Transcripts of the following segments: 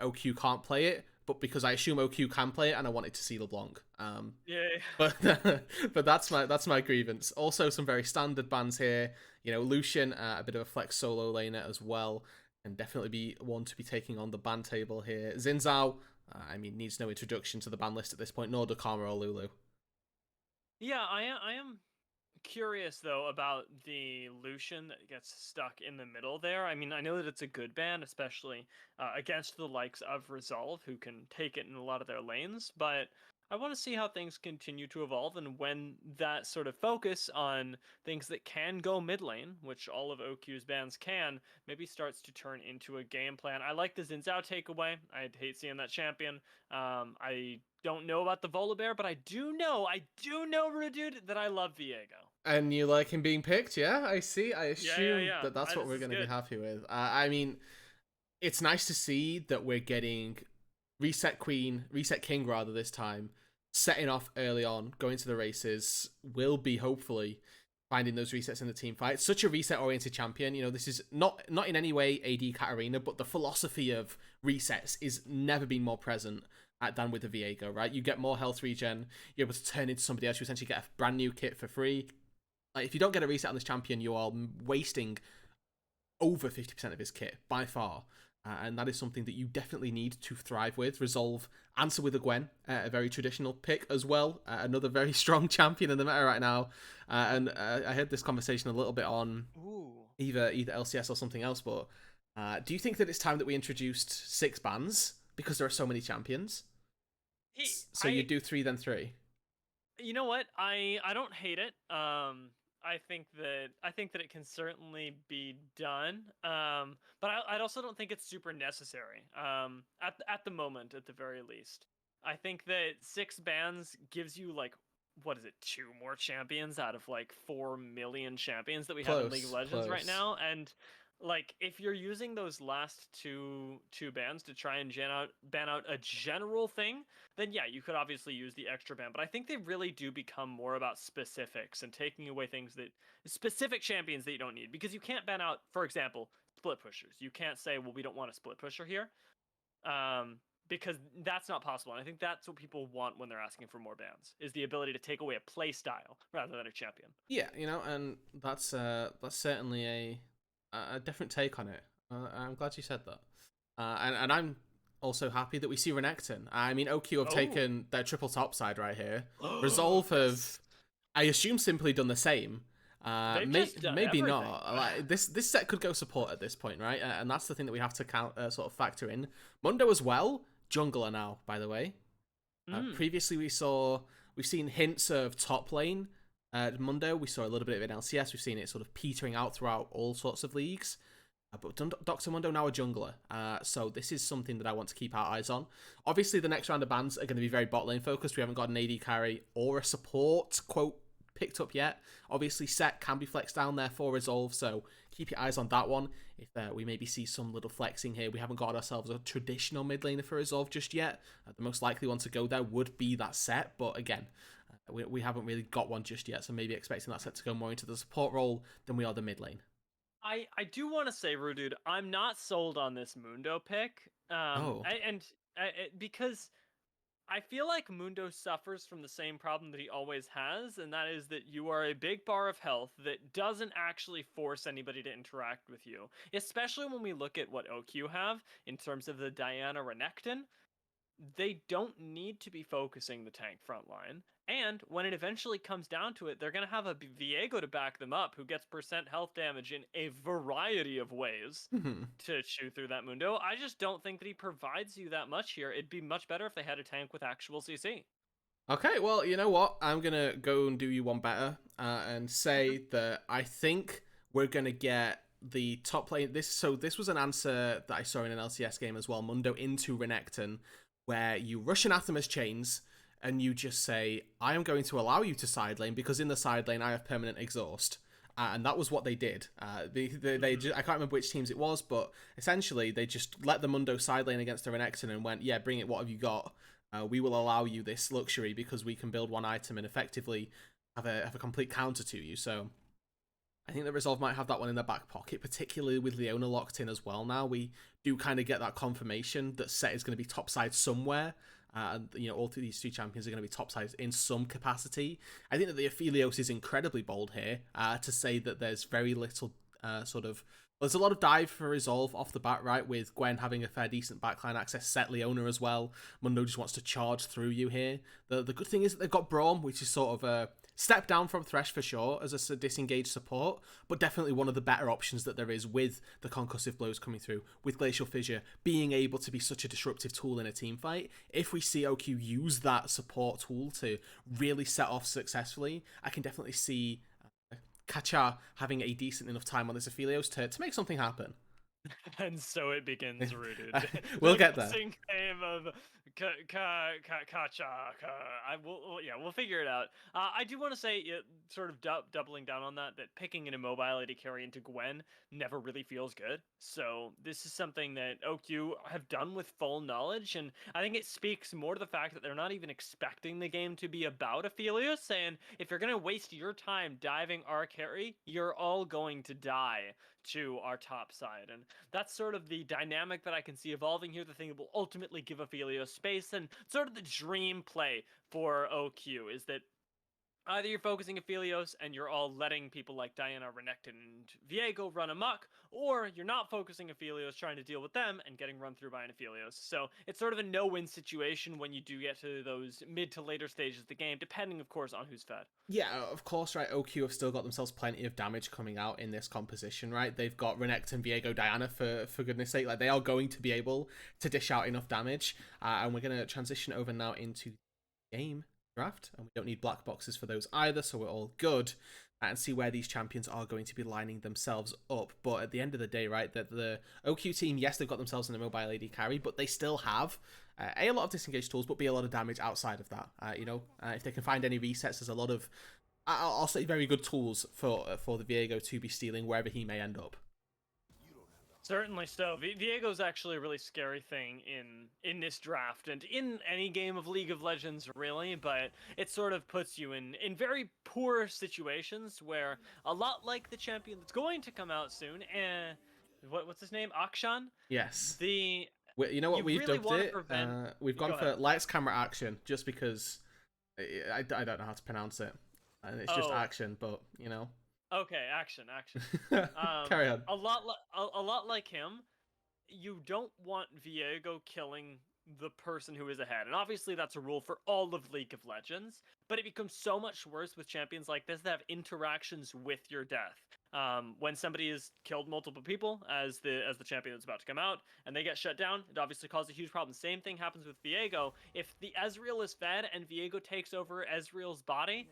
OQ can't play it, but because I assume OQ can play it and I wanted to see LeBlanc. Yeah. But but that's my grievance. Also, some very standard bans here. You know, Lucian, a bit of a flex solo laner as well, and definitely be one to be taking on the ban table here. Xin Zhao, I mean, needs no introduction to the ban list at this point, nor do Karma or Lulu. Yeah, I am curious though about the Lucian that gets stuck in the middle there. I mean, I know that it's a good ban, especially against the likes of Resolve, who can take it in a lot of their lanes, but I want to see how things continue to evolve and when that sort of focus on things that can go mid lane, which all of OQ's bans can, maybe starts to turn into a game plan. I like the Xin Zhao takeaway. I'd hate seeing that champion. I don't know about the Volibear, but I do know, Rudude, that I love Viego. And you like him being picked, yeah? I see. I Yeah, yeah, assume yeah. that that's what This we're is going to be good. happy with. I mean, it's nice to see that we're getting Reset Queen, Reset King rather this time, setting off early on, going to the races, will be hopefully finding those resets in the team fight. Such a reset-oriented champion. You know, this is not in any way AD Katarina, but the philosophy of resets is never been more present than with the Viego, right? You get more health regen, you're able to turn into somebody else, you essentially get a brand new kit for free. Like, if you don't get a reset on this champion, you are wasting over 50% of his kit by far. And that is something that you definitely need to thrive with. Resolve, answer with a Gwen, a very traditional pick as well. Another very strong champion in the meta right now. And I had this conversation a little bit on Ooh. either LCS or something else. But do you think that it's time that we introduced 6 bans because there are so many champions? He, So you do 3 then 3. you know what? I don't hate it. I think that it can certainly be done. But I also don't think it's super necessary. At the moment, at the very least, I think that 6 bans gives you like what is it, 2 more champions out of like 4 million champions that we have in League of Close, Legends right close. now, and like if you're using those last two bans to try and ban out a general thing, then yeah, you could obviously use the extra ban. But I think they really do become more about specifics and taking away things that specific champions that you don't need, because you can't ban out, for example, split pushers. You can't say, well, we don't want a split pusher here, um, because that's not possible. And I think that's what people want when they're asking for more bans, is the ability to take away a play style rather than a champion. Yeah, you know, and that's certainly a different take on it. I'm glad you said that. And I'm also happy that we see Renekton. I mean, OQ have Oh, taken their triple top side right here. Resolve have, yes. I assume, simply done the same. They've just done Maybe everything. not. Like this set could go support at this point, right? And that's the thing that we have to count, sort of factor in. Mundo as well, jungler now, by the way. Mm. Previously, we've seen hints of top lane at Mundo. We saw a little bit of it in LCS. We've seen it sort of petering out throughout all sorts of leagues. But Dr. Mundo now a jungler, so this is something that I want to keep our eyes on. Obviously, the next round of bans are going to be very bot lane focused. We haven't got an AD carry or a support quote picked up yet. Obviously, set can be flexed down there for Resolve, so keep your eyes on that one. If we maybe see some little flexing here, we haven't got ourselves a traditional mid laner for Resolve just yet. The most likely one to go there would be that set, but again, we haven't really got one just yet, so maybe expecting that set to go more into the support role than we are the mid lane. I do want to say, Rudude, I'm not sold on this Mundo pick. Oh, Because I feel like Mundo suffers from the same problem that he always has, and that is that you are a big bar of health that doesn't actually force anybody to interact with you. Especially when we look at what OQ have in terms of the Diana Renekton, they don't need to be focusing the tank front line. And when it eventually comes down to it, they're going to have a Viego to back them up who gets percent health damage in a variety of ways to chew through that Mundo. I just don't think that he provides you that much here. It'd be much better if they had a tank with actual CC. okay, well, you know what? I'm gonna go and do you one better, and Okay. say that I think we're gonna get the top lane. This was an answer that I saw in an LCS game as well. Mundo into Renekton, where you rush Anathema's chains and you just say, "I am going to allow you to side lane because in the side lane I have permanent exhaust." And that was what they did. I can't remember which teams it was, but essentially they just let the Mundo side lane against the Renekton and went, "Yeah, bring it. What have you got? We will allow you this luxury because we can build one item and effectively have a complete counter to you." So I think that Resolve might have that one in their back pocket, particularly with Leona locked in as well now. We do kind of get that confirmation that Set is going to be topside somewhere. And, all three, these two champions are going to be topside in some capacity. I think that the Aphelios is incredibly bold here to say that there's very little there's a lot of dive for Resolve off the bat, right? With Gwen having a fair decent backline access, Set Leona as well. Mundo just wants to charge through you here. The good thing is that they've got Braum, which is sort of a step down from Thresh for sure as a disengaged support, but definitely one of the better options that there is with the concussive blows coming through, with Glacial Fissure being able to be such a disruptive tool in a team fight. If we see OQ use that support tool to really set off successfully, I can definitely see Kacha having a decent enough time on this Aphelios to make something happen. And so it begins, Rooted. We'll get there. Game of Kacha. We'll figure it out. I do want to say, sort of doubling down on that picking an immobile AD carry into Gwen never really feels good. So this is something that OQ have done with full knowledge, and I think it speaks more to the fact that they're not even expecting the game to be about Aphelios, saying, if you're going to waste your time diving our carry, you're all going to die to our top side. And that's sort of the dynamic that I can see evolving here, the thing that will ultimately give Aphelios space, and sort of the dream play for OQ is that either you're focusing Aphelios and you're all letting people like Diana, Renekton, and Viego run amok, or you're not focusing Aphelios, trying to deal with them, and getting run through by an Aphelios. So it's sort of a no-win situation when you do get to those mid to later stages of the game, depending, of course, on who's fed. Yeah, of course, right? OQ have still got themselves plenty of damage coming out in this composition, right? They've got Renekton, Viego, Diana, for goodness sake. Like, they are going to be able to dish out enough damage. And we're going to transition over now into the game draft, and we don't need black boxes for those either, so we're all good, and see where these champions are going to be lining themselves up. But at the end of the day, right, that the OQ team, yes, they've got themselves in a mobile AD carry, but they still have a lot of disengaged tools, but be a lot of damage outside of that. If they can find any resets, there's a lot of, I'll say, very good tools for the Viego to be stealing wherever he may end up. Certainly so. Viego's actually a really scary thing in this draft, and in any game of League of Legends, really, but it sort of puts you in very poor situations where, a lot like the champion that's going to come out soon, what's his name? Akshan? Yes. You know what we've really dubbed it? We've gone for ahead. lights, camera, action, just because I don't know how to pronounce it. And it's just action, but, Okay, action. Carry on. A lot like him, you don't want Viego killing the person who is ahead. And obviously that's a rule for all of League of Legends, but it becomes so much worse with champions like this that have interactions with your death. When somebody has killed multiple people as the champion that's about to come out, and they get shut down, it obviously causes a huge problem. Same thing happens with Viego. If the Ezreal is fed and Viego takes over Ezreal's body,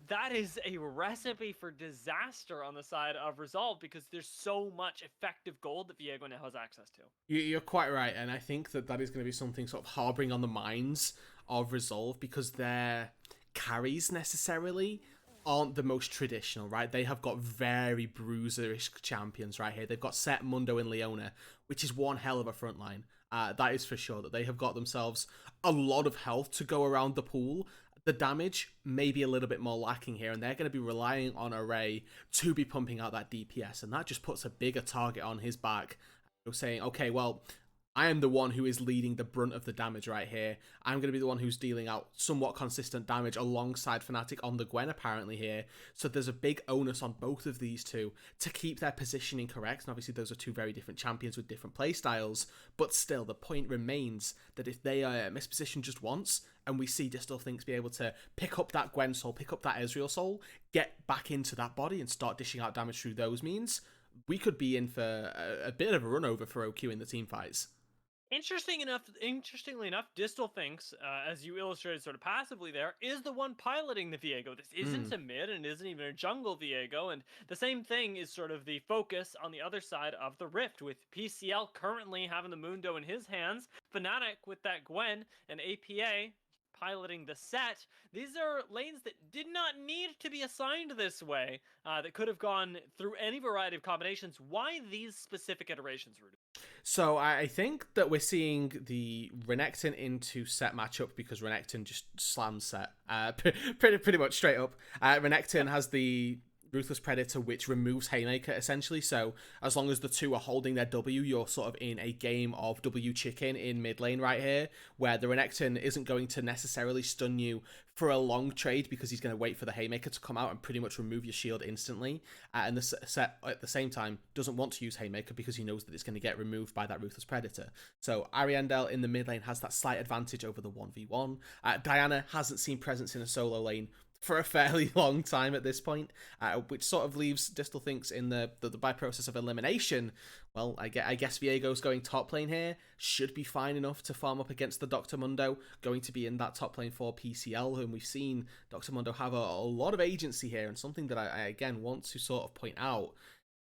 that is a recipe for disaster on the side of Resolve, because there's so much effective gold that Viego now has access to. You're quite right, and I think that is going to be something sort of harboring on the minds of Resolve, because their carries necessarily aren't the most traditional, right? They have got very bruiserish champions right here. They've got Set, Mundo, and Leona, which is one hell of a front line. That is for sure, that they have got themselves a lot of health to go around the pool. The damage may be a little bit more lacking here, and they're going to be relying on Array to be pumping out that DPS, and that just puts a bigger target on his back. You're saying, okay, well, I am the one who is leading the brunt of the damage right here. I'm going to be the one who's dealing out somewhat consistent damage alongside Fnatic on the Gwen apparently here. So there's a big onus on both of these two to keep their positioning correct. And obviously those are two very different champions with different playstyles. But still, the point remains that if they misposition just once, and we see Distal be able to pick up that Gwen soul, pick up that Ezreal soul, get back into that body and start dishing out damage through those means, we could be in for a bit of a run over for OQ in the team fights. Interestingly enough, Distal thinks, as you illustrated sort of passively there, is the one piloting the Viego. This isn't a mid and isn't even a jungle Viego, and the same thing is sort of the focus on the other side of the Rift, with PCL currently having the Mundo in his hands, Fnatic with that Gwen, and APA piloting the Set. These are lanes that did not need to be assigned this way, that could have gone through any variety of combinations. Why these specific iterations, Rudy? So I think that we're seeing the Renekton into Set matchup because Renekton just slams Set pretty much straight up. Renekton has the Ruthless Predator, which removes Haymaker essentially. So as long as the two are holding their W, you're sort of in a game of W chicken in mid lane right here, where the Renekton isn't going to necessarily stun you for a long trade because he's going to wait for the Haymaker to come out and pretty much remove your shield instantly. And the set at the same time doesn't want to use Haymaker because he knows that it's going to get removed by that Ruthless Predator. So Ariandel in the mid lane has that slight advantage over the 1v1. Diana hasn't seen presence in a solo lane for a fairly long time at this point, which sort of leaves Distal thinks in the by process of elimination. Well, I guess Viego's going top lane here, should be fine enough to farm up against the Dr. Mundo, going to be in that top lane for PCL, and we've seen Dr. Mundo have a lot of agency here, and something that I again want to sort of point out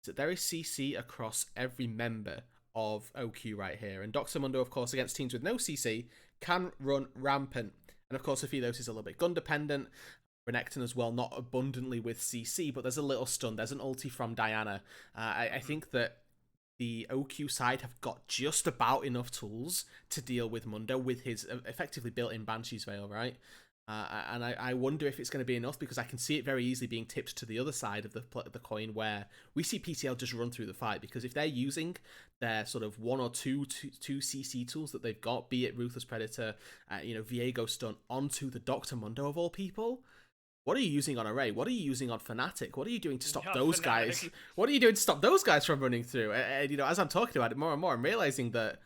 is that there is CC across every member of OQ right here, and Dr. Mundo, of course, against teams with no CC, can run rampant. And of course, Ophidios is a little bit gun dependent. Renekton as well, not abundantly with CC, but there's a little stun. There's an ulti from Diana. I think that the OQ side have got just about enough tools to deal with Mundo with his effectively built-in Banshee's Veil, right? And I wonder if it's going to be enough, because I can see it very easily being tipped to the other side of the coin, where we see PCL just run through the fight, because if they're using their sort of one or two CC tools that they've got, be it Ruthless Predator, Viego stun onto the Dr. Mundo of all people, what are you using on Array? What are you using on Fnatic? What are you doing to stop those guys? What are you doing to stop those guys from running through? And as I'm talking about it more and more, I'm realizing that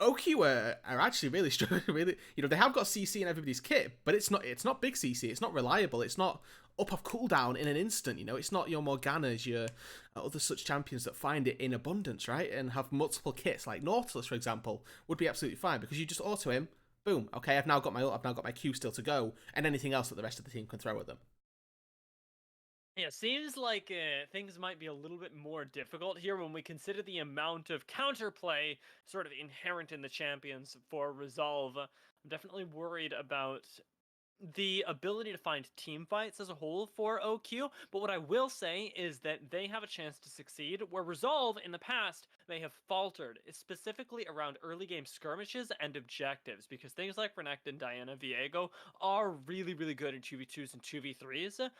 OQ are actually really struggling. Really, they have got CC in everybody's kit, but it's not big CC. It's not reliable. It's not up off cooldown in an instant. It's not your Morganas, your other such champions that find it in abundance, right? And have multiple kits, like Nautilus, for example, would be absolutely fine because you just auto him. Boom. Okay, I've now got my ult, I've now got my Q still to go, and anything else that the rest of the team can throw at them. Yeah, seems like things might be a little bit more difficult here when we consider the amount of counterplay sort of inherent in the champions for Resolve. I'm definitely worried about the ability to find team fights as a whole for OQ, but what I will say is that they have a chance to succeed where Resolve in the past may have faltered, specifically around early game skirmishes and objectives, because things like Renekton, Diana, Viego are really, really good in 2v2s and 2v3s.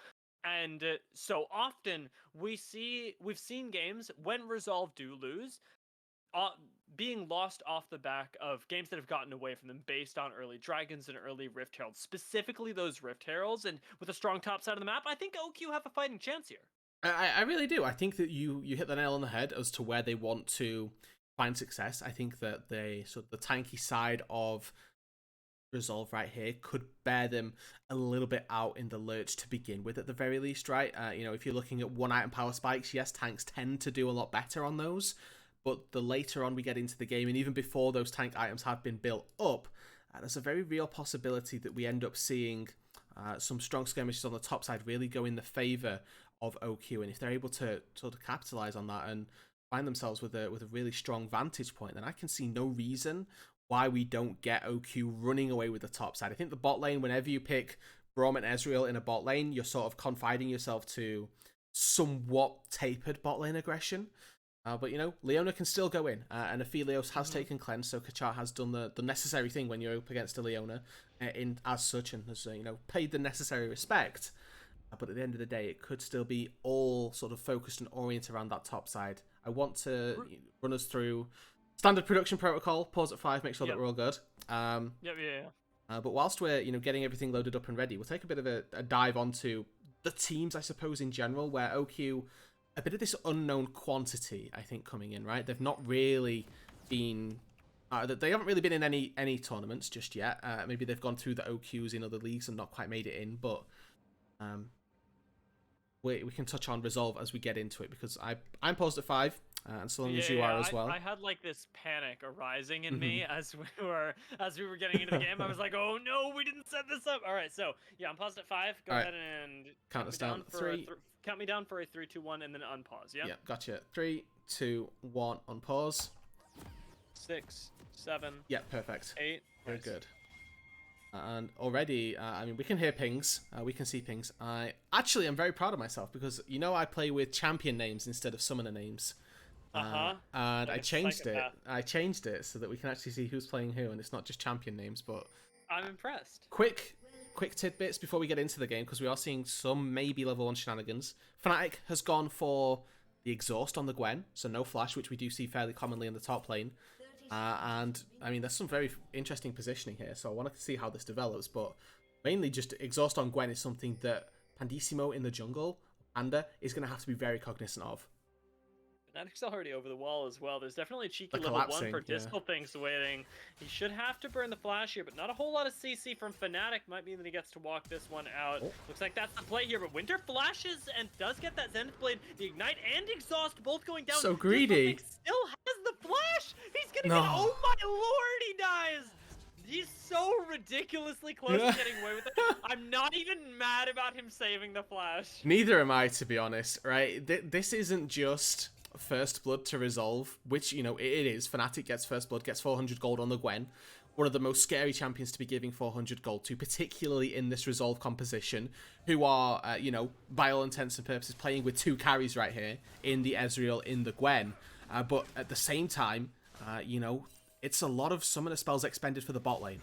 And so often we've seen games when Resolve do lose, being lost off the back of games that have gotten away from them based on early Dragons and early Rift Heralds, specifically those Rift Heralds, and with a strong top side of the map, I think OQ have a fighting chance here. I really do. I think that you hit the nail on the head as to where they want to find success. I think that the tanky side of Resolve right here could bear them a little bit out in the lurch to begin with, at the very least, right? If you're looking at one item power spikes, yes, tanks tend to do a lot better on those, but the later on we get into the game, and even before those tank items have been built up, there's a very real possibility that we end up seeing some strong skirmishes on the top side really go in the favor of OQ, and if they're able to sort of capitalize on that and find themselves with a really strong vantage point, then I can see no reason why we don't get OQ running away with the top side. I think the bot lane, whenever you pick Braum and Ezreal in a bot lane, you're sort of confiding yourself to somewhat tapered bot lane aggression. But Leona can still go in, and Aphelios has taken cleanse, so Kachar has done the necessary thing when you're up against a Leona in as such, and has paid the necessary respect. But at the end of the day, it could still be all sort of focused and oriented around that top side. I want to run us through standard production protocol, pause at 5, make sure that we're all good. But whilst we're getting everything loaded up and ready, we'll take a bit of a dive onto the teams, I suppose, in general, where OQ, a bit of this unknown quantity, I think, coming in, right? They've not really been... they haven't really been in any tournaments just yet. Maybe they've gone through the OQs in other leagues and not quite made it in, but... we can touch on Resolve as we get into it, because I'm paused at 5, and so long as you are as well. I had like this panic arising in me as we were getting into the game. I was like, oh no, we didn't set this up. All right, so yeah, I'm paused at 5. Go ahead and count us down. 3. Count me down for a 3, 2, 1, and then unpause. Yeah. Yeah, gotcha. 3, 2, 1, unpause. 6, 7. Yeah, perfect. 8. Very good. And already, we can hear pings, we can see pings. I am very proud of myself, because I play with champion names instead of summoner names. And like I changed it. I changed it so that we can actually see who's playing who, and it's not just champion names. But I'm impressed. Quick quick tidbits before we get into the game, because we are seeing some maybe level 1 shenanigans. Fnatic has gone for the exhaust on the Gwen, so no flash, which we do see fairly commonly in the top lane. And, I mean, there's some very interesting positioning here, so I want to see how this develops, but mainly just exhaust on Gwen is something that Pandissimo in the jungle, Panda, is going to have to be very cognizant of. Fnatic's already over the wall as well. There's definitely a cheeky The level 1 for collapsing, yeah. Distal Things waiting. He should have to burn the flash here, but not a whole lot of CC from Fnatic. Might mean that he gets to walk this one out. Looks like that's the play here, but Winter flashes and does get that Zenith Blade. The Ignite and Exhaust both going down. So greedy. Distal Things still has the flash! He's gonna No. get, oh my lord, he dies! He's so ridiculously close to getting away with it. I'm not even mad about him saving the flash. Neither am I, to be honest, right? This isn't just first blood to resolve, which, you know, it is. Fnatic gets first blood, gets 400 gold on the Gwen. One of the most scary champions to be giving 400 gold to, particularly in this resolve composition, who are, you know, by all intents and purposes, playing with 2 carries right here, in the Ezreal, in the Gwen. But at the same time, you know, it's a lot of summoner spells expended for the bot lane.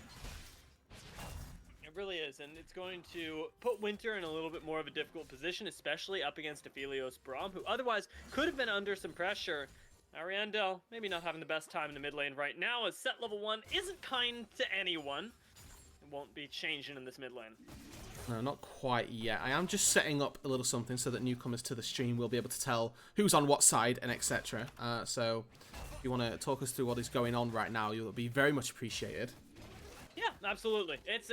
It really is, and it's going to put Winter in a little bit more of a difficult position, especially up against Aphelios Braum, who otherwise could have been under some pressure. Ariandel, maybe not having the best time in the mid lane right now, as set level 1 isn't kind to anyone. It won't be changing in this mid lane. No, not quite yet. I am just setting up a little something so that newcomers to the stream will be able to tell who's on what side and etc. So if you want to talk us through what is going on right now, you'll be very much appreciated. Yeah, absolutely. It's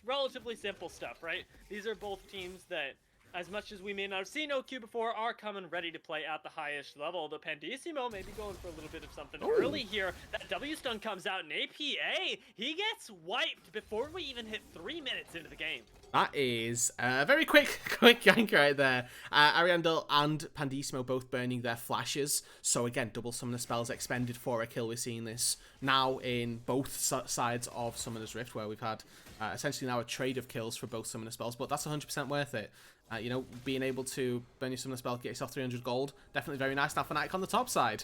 relatively simple stuff, right? These are both teams that, as much as we may not have seen OQ before, are coming ready to play at the highest level. The Pandissimo may be going for a little bit of something early here. That W stun comes out, and APA, he gets wiped before we even hit 3 minutes into the game. That is a very quick gank right there. Ariandel and Pandissimo both burning their flashes. So again, double summoner spells expended for a kill. We're seeing this now in both sides of Summoner's Rift, where we've had essentially now a trade of kills for both summoner spells. But that's 100% worth it. You know, being able to burn your summoner spell, get yourself 300 gold, definitely very nice. Now Fnatic on the top side.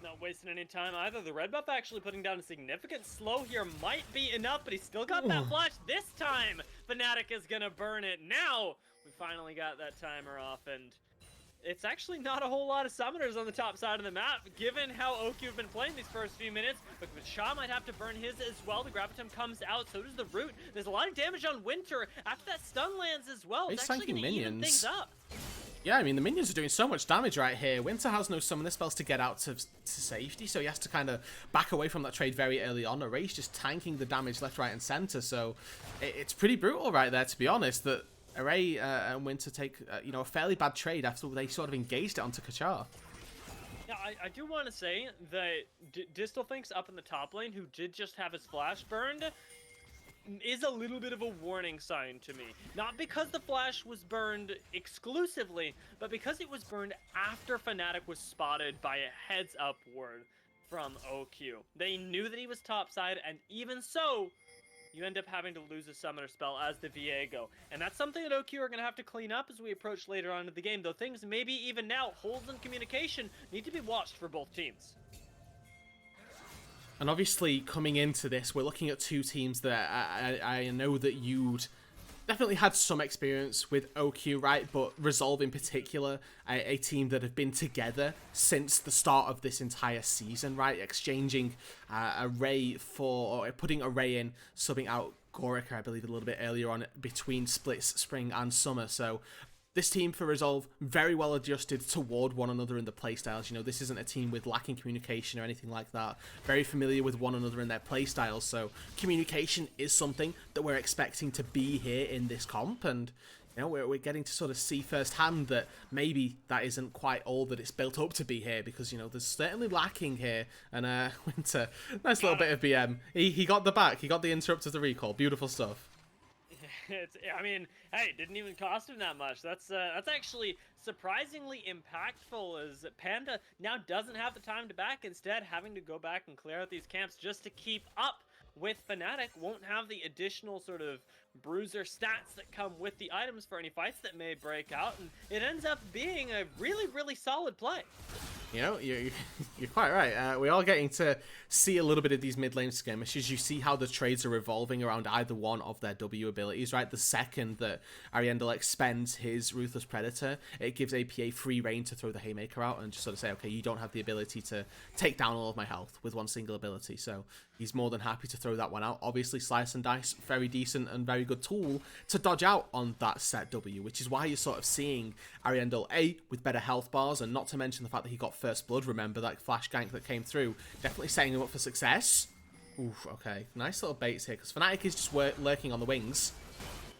Not wasting any time either. The red buff actually putting down a significant slow here might be enough, but he's still got that flash. This time, Fnatic is gonna burn it. Now, we finally got that timer off, and it's actually not a whole lot of summoners on the top side of the map, given how OQ have been playing these first few minutes. But Shaw might have to burn his as well. The Gravitum comes out, so does the Root. There's a lot of damage on Winter after that stun lands as well. It's actually gonna even things up. Yeah, I mean, the minions are doing so much damage right here. Winter has no summoner spells to get out to safety, so he has to kind of back away from that trade very early on. Array's just tanking the damage left, right, and center, so it's pretty brutal right there, to be honest, that Array and Winter take, you know, a fairly bad trade after they sort of engaged it onto Kachar. Yeah, I do want to say that Distal Thinks up in the top lane, who did just have his flash burned, is a little bit of a warning sign to me. Not because the flash was burned exclusively, but because it was burned after Fnatic was spotted by a heads up word from OQ. They knew that he was topside, and even so, you end up having to lose a summoner spell as the Viego. And that's something that OQ are going to have to clean up as we approach later on in the game, though things maybe even now, holes in communication, need to be watched for both teams. And obviously, coming into this, we're looking at 2 teams that I know that you'd definitely had some experience with OQ, right? But Resolve in particular, a team that have been together since the start of this entire season, right? Exchanging Array for, or putting Array in, subbing out Gorica, I believe, a little bit earlier on between splits, spring and summer. So this team for Resolve, very well adjusted toward one another in the playstyles. You know, this isn't a team with lacking communication or anything like that. Very familiar with one another in their playstyles. So communication is something that we're expecting to be here in this comp. And, you know, we're getting to sort of see firsthand that maybe that isn't quite all that it's built up to be here. Because, you know, there's certainly lacking here. And Winter, nice little bit of BM. He got the back. He got the interrupt of the recall. Beautiful stuff. I mean, hey, it didn't even cost him that much. That's actually surprisingly impactful, as Panda now doesn't have the time to back, instead having to go back and clear out these camps just to keep up with Fnatic. Won't have the additional sort of bruiser stats that come with the items for any fights that may break out, and it ends up being a really, really solid play. You know, you're quite right. We are getting to see a little bit of these mid lane skirmishes. You see how the trades are revolving around either one of their W abilities, right? The second that Ariandel expends his Ruthless Predator, it gives APA free reign to throw the Haymaker out and just sort of say, okay, you don't have the ability to take down all of my health with one single ability. So he's more than happy to throw that one out. Obviously, Slice and Dice, very decent and very good tool to dodge out on that set W, which is why you're sort of seeing Ariandel A with better health bars, and not to mention the fact that he got first blood. Remember that flash gank that came through, definitely setting him up for success. Oof, okay, nice little baits here, because Fnatic is just lurking on the wings.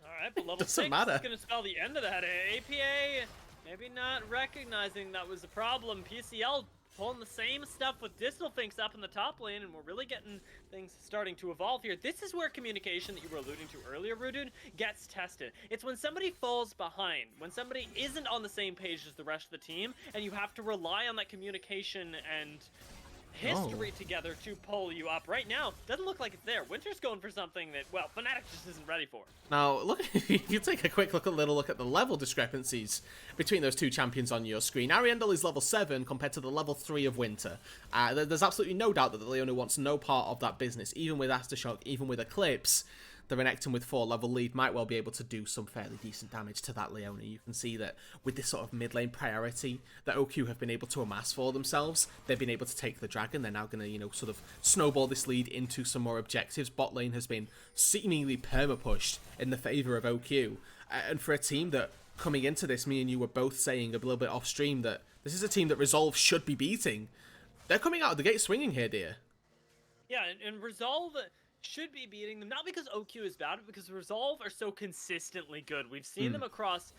Alright, but level Doesn't 6 matter. is going to spell the end of that. APA maybe not recognizing that was a problem. PCL pulling the same stuff with Distal Finks up in the top lane, and we're really getting things starting to evolve here. This is where communication that you were alluding to earlier, Rudun, gets tested. It's when somebody falls behind, when somebody isn't on the same page as the rest of the team, and you have to rely on that communication and history together to pull you up. Right now, doesn't look like it's there. Winter's going for something that, well, Fnatic just isn't ready for. Now, look, if you take a quick little look at the level discrepancies between those two champions on your screen. Ariandel is level 7 compared to the level 3 of Winter. There's absolutely no doubt that the Leona wants no part of that business. Even with Aftershock, even with Eclipse, the Renekton with 4 level lead might well be able to do some fairly decent damage to that Leona. You can see that with this sort of mid lane priority that OQ have been able to amass for themselves, they've been able to take the dragon. They're now going to, you know, sort of snowball this lead into some more objectives. Bot lane has been seemingly perma-pushed in the favour of OQ. And for a team that, coming into this, me and you were both saying a little bit off stream that this is a team that Resolve should be beating. They're coming out of the gate swinging here, dear. Yeah, and Resolve should be beating them, not because OQ is bad, but because Resolve are so consistently good. We've seen them across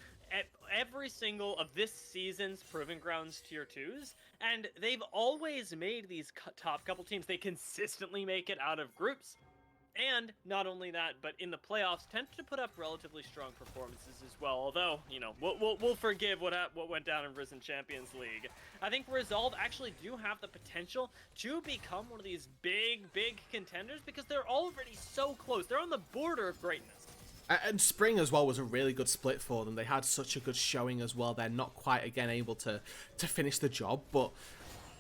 every single of this season's Proving Grounds Tier 2s, and they've always made these top couple teams. They consistently make it out of groups. And not only that, but in the playoffs, tend to put up relatively strong performances as well. Although, you know, we'll forgive what went down in Risen Champions League. I think Resolve actually do have the potential to become one of these big contenders because they're already so close. They're on the border of greatness. And Spring as well was a really good split for them. They had such a good showing as well. They're not quite, again, able to finish the job, but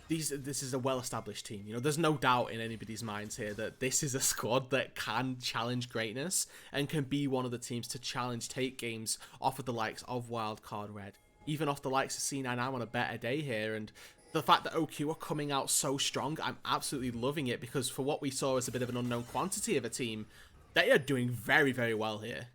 this is a well-established team. You know, there's no doubt in anybody's minds here that this is a squad that can challenge greatness and can be one of the teams to challenge take games off of the likes of Wildcard Red, even off the likes of C9 on a better day here. And the fact that OQ are coming out so strong, I'm absolutely loving it, because for what we saw as a bit of an unknown quantity of a team, they are doing very, very well here.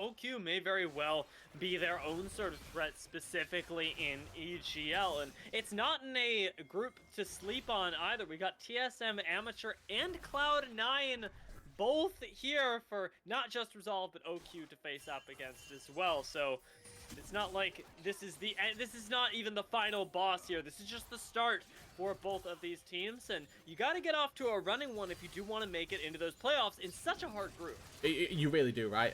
OQ may very well be their own sort of threat specifically in EGL, and it's not in a group to sleep on either. We got TSM Amateur and Cloud9 both here for not just Resolve but OQ to face up against as well. So it's not like this is not even the final boss here. This is just the start for both of these teams, and you got to get off to a running one if you do want to make it into those playoffs in such a hard group. You really do, right?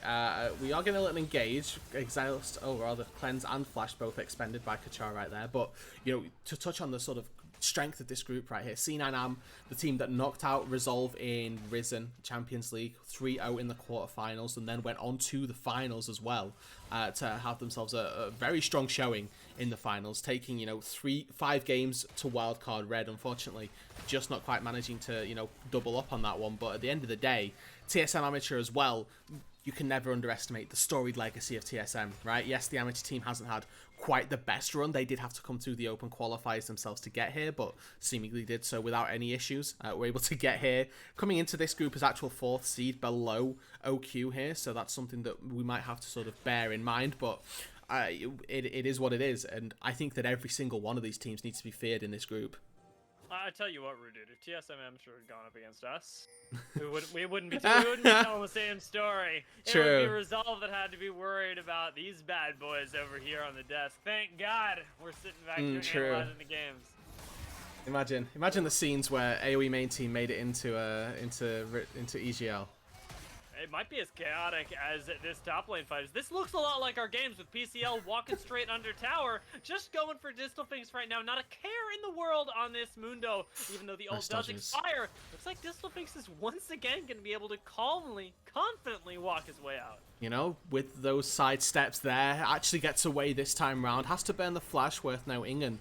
We are going to let them engage. Exilist, rather Cleanse and Flash both expended by Kachar right there, but, you know, to touch on the sort of strength of this group right here, C9 the team that knocked out Resolve in Risen Champions League 3-0 in the quarterfinals, and then went on to the finals as well, to have themselves a very strong showing in the finals, taking, you know, 5 games to Wildcard Red. Unfortunately, just not quite managing to, you know, double up on that one. But at the end of the day, TSM Amateur as well, you can never underestimate the storied legacy of TSM, right? Yes, the amateur team hasn't had quite the best run. They did have to come through the open qualifiers themselves to get here, but seemingly did so without any issues. We're able to get here, coming into this group as actual 4th seed below OQ here, so that's something that we might have to sort of bear in mind, but it is what it is, and I think that every single one of these teams needs to be feared in this group. I tell you what, Rude, if TSM Amateur had gone up against us, we wouldn't be telling the same story. True. It would be Resolve that had to be worried about these bad boys over here on the desk. Thank God we're sitting back here analyzing the games. Imagine the scenes where AoE main team made it into EGL. it might be as chaotic as this top lane fight is. This looks a lot like our games with PCL walking straight under tower, just going for Distalfinks right now. Not a care in the world on this Mundo, even though the ult does expire. Looks like Distalfinks is once again going to be able to calmly, confidently walk his way out. You know, with those side steps there, actually gets away this time round. Has to burn the flash, worth noting, and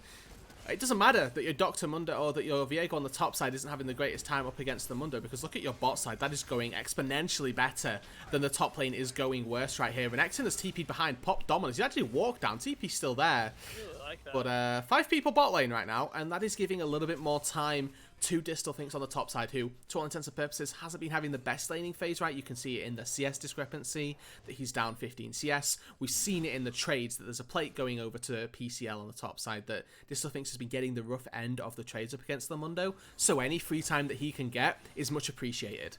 it doesn't matter that your Dr. Mundo or that your Viego on the top side isn't having the greatest time up against the Mundo, because look at your bot side. That is going exponentially better than the top lane is going worse right here. And Exon has TP'd behind, popped Dominus. He actually walked down. TP's still there. I really like that. But 5 people bot lane right now, and that is giving a little bit more time to Distalfinks on the top side, who, to all intents and purposes, hasn't been having the best laning phase, right? You can see it in the CS discrepancy, that he's down 15 CS. We've seen it in the trades, that there's a plate going over to PCL on the top side, that Distalfinks has been getting the rough end of the trades up against the Mundo, so any free time that he can get is much appreciated.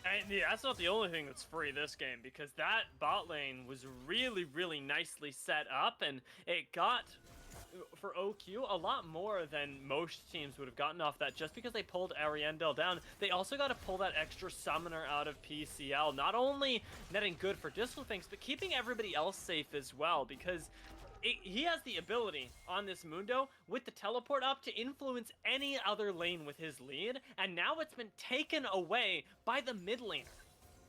And yeah, that's not the only thing that's free this game, because that bot lane was really, really nicely set up, and it got, for OQ, a lot more than most teams would have gotten off that, just because they pulled Ariandel down. They also got to pull that extra summoner out of PCL, not only netting good for Distalfinks, but keeping everybody else safe as well, because he has the ability on this Mundo with the teleport up to influence any other lane with his lead, and now it's been taken away by the mid laner.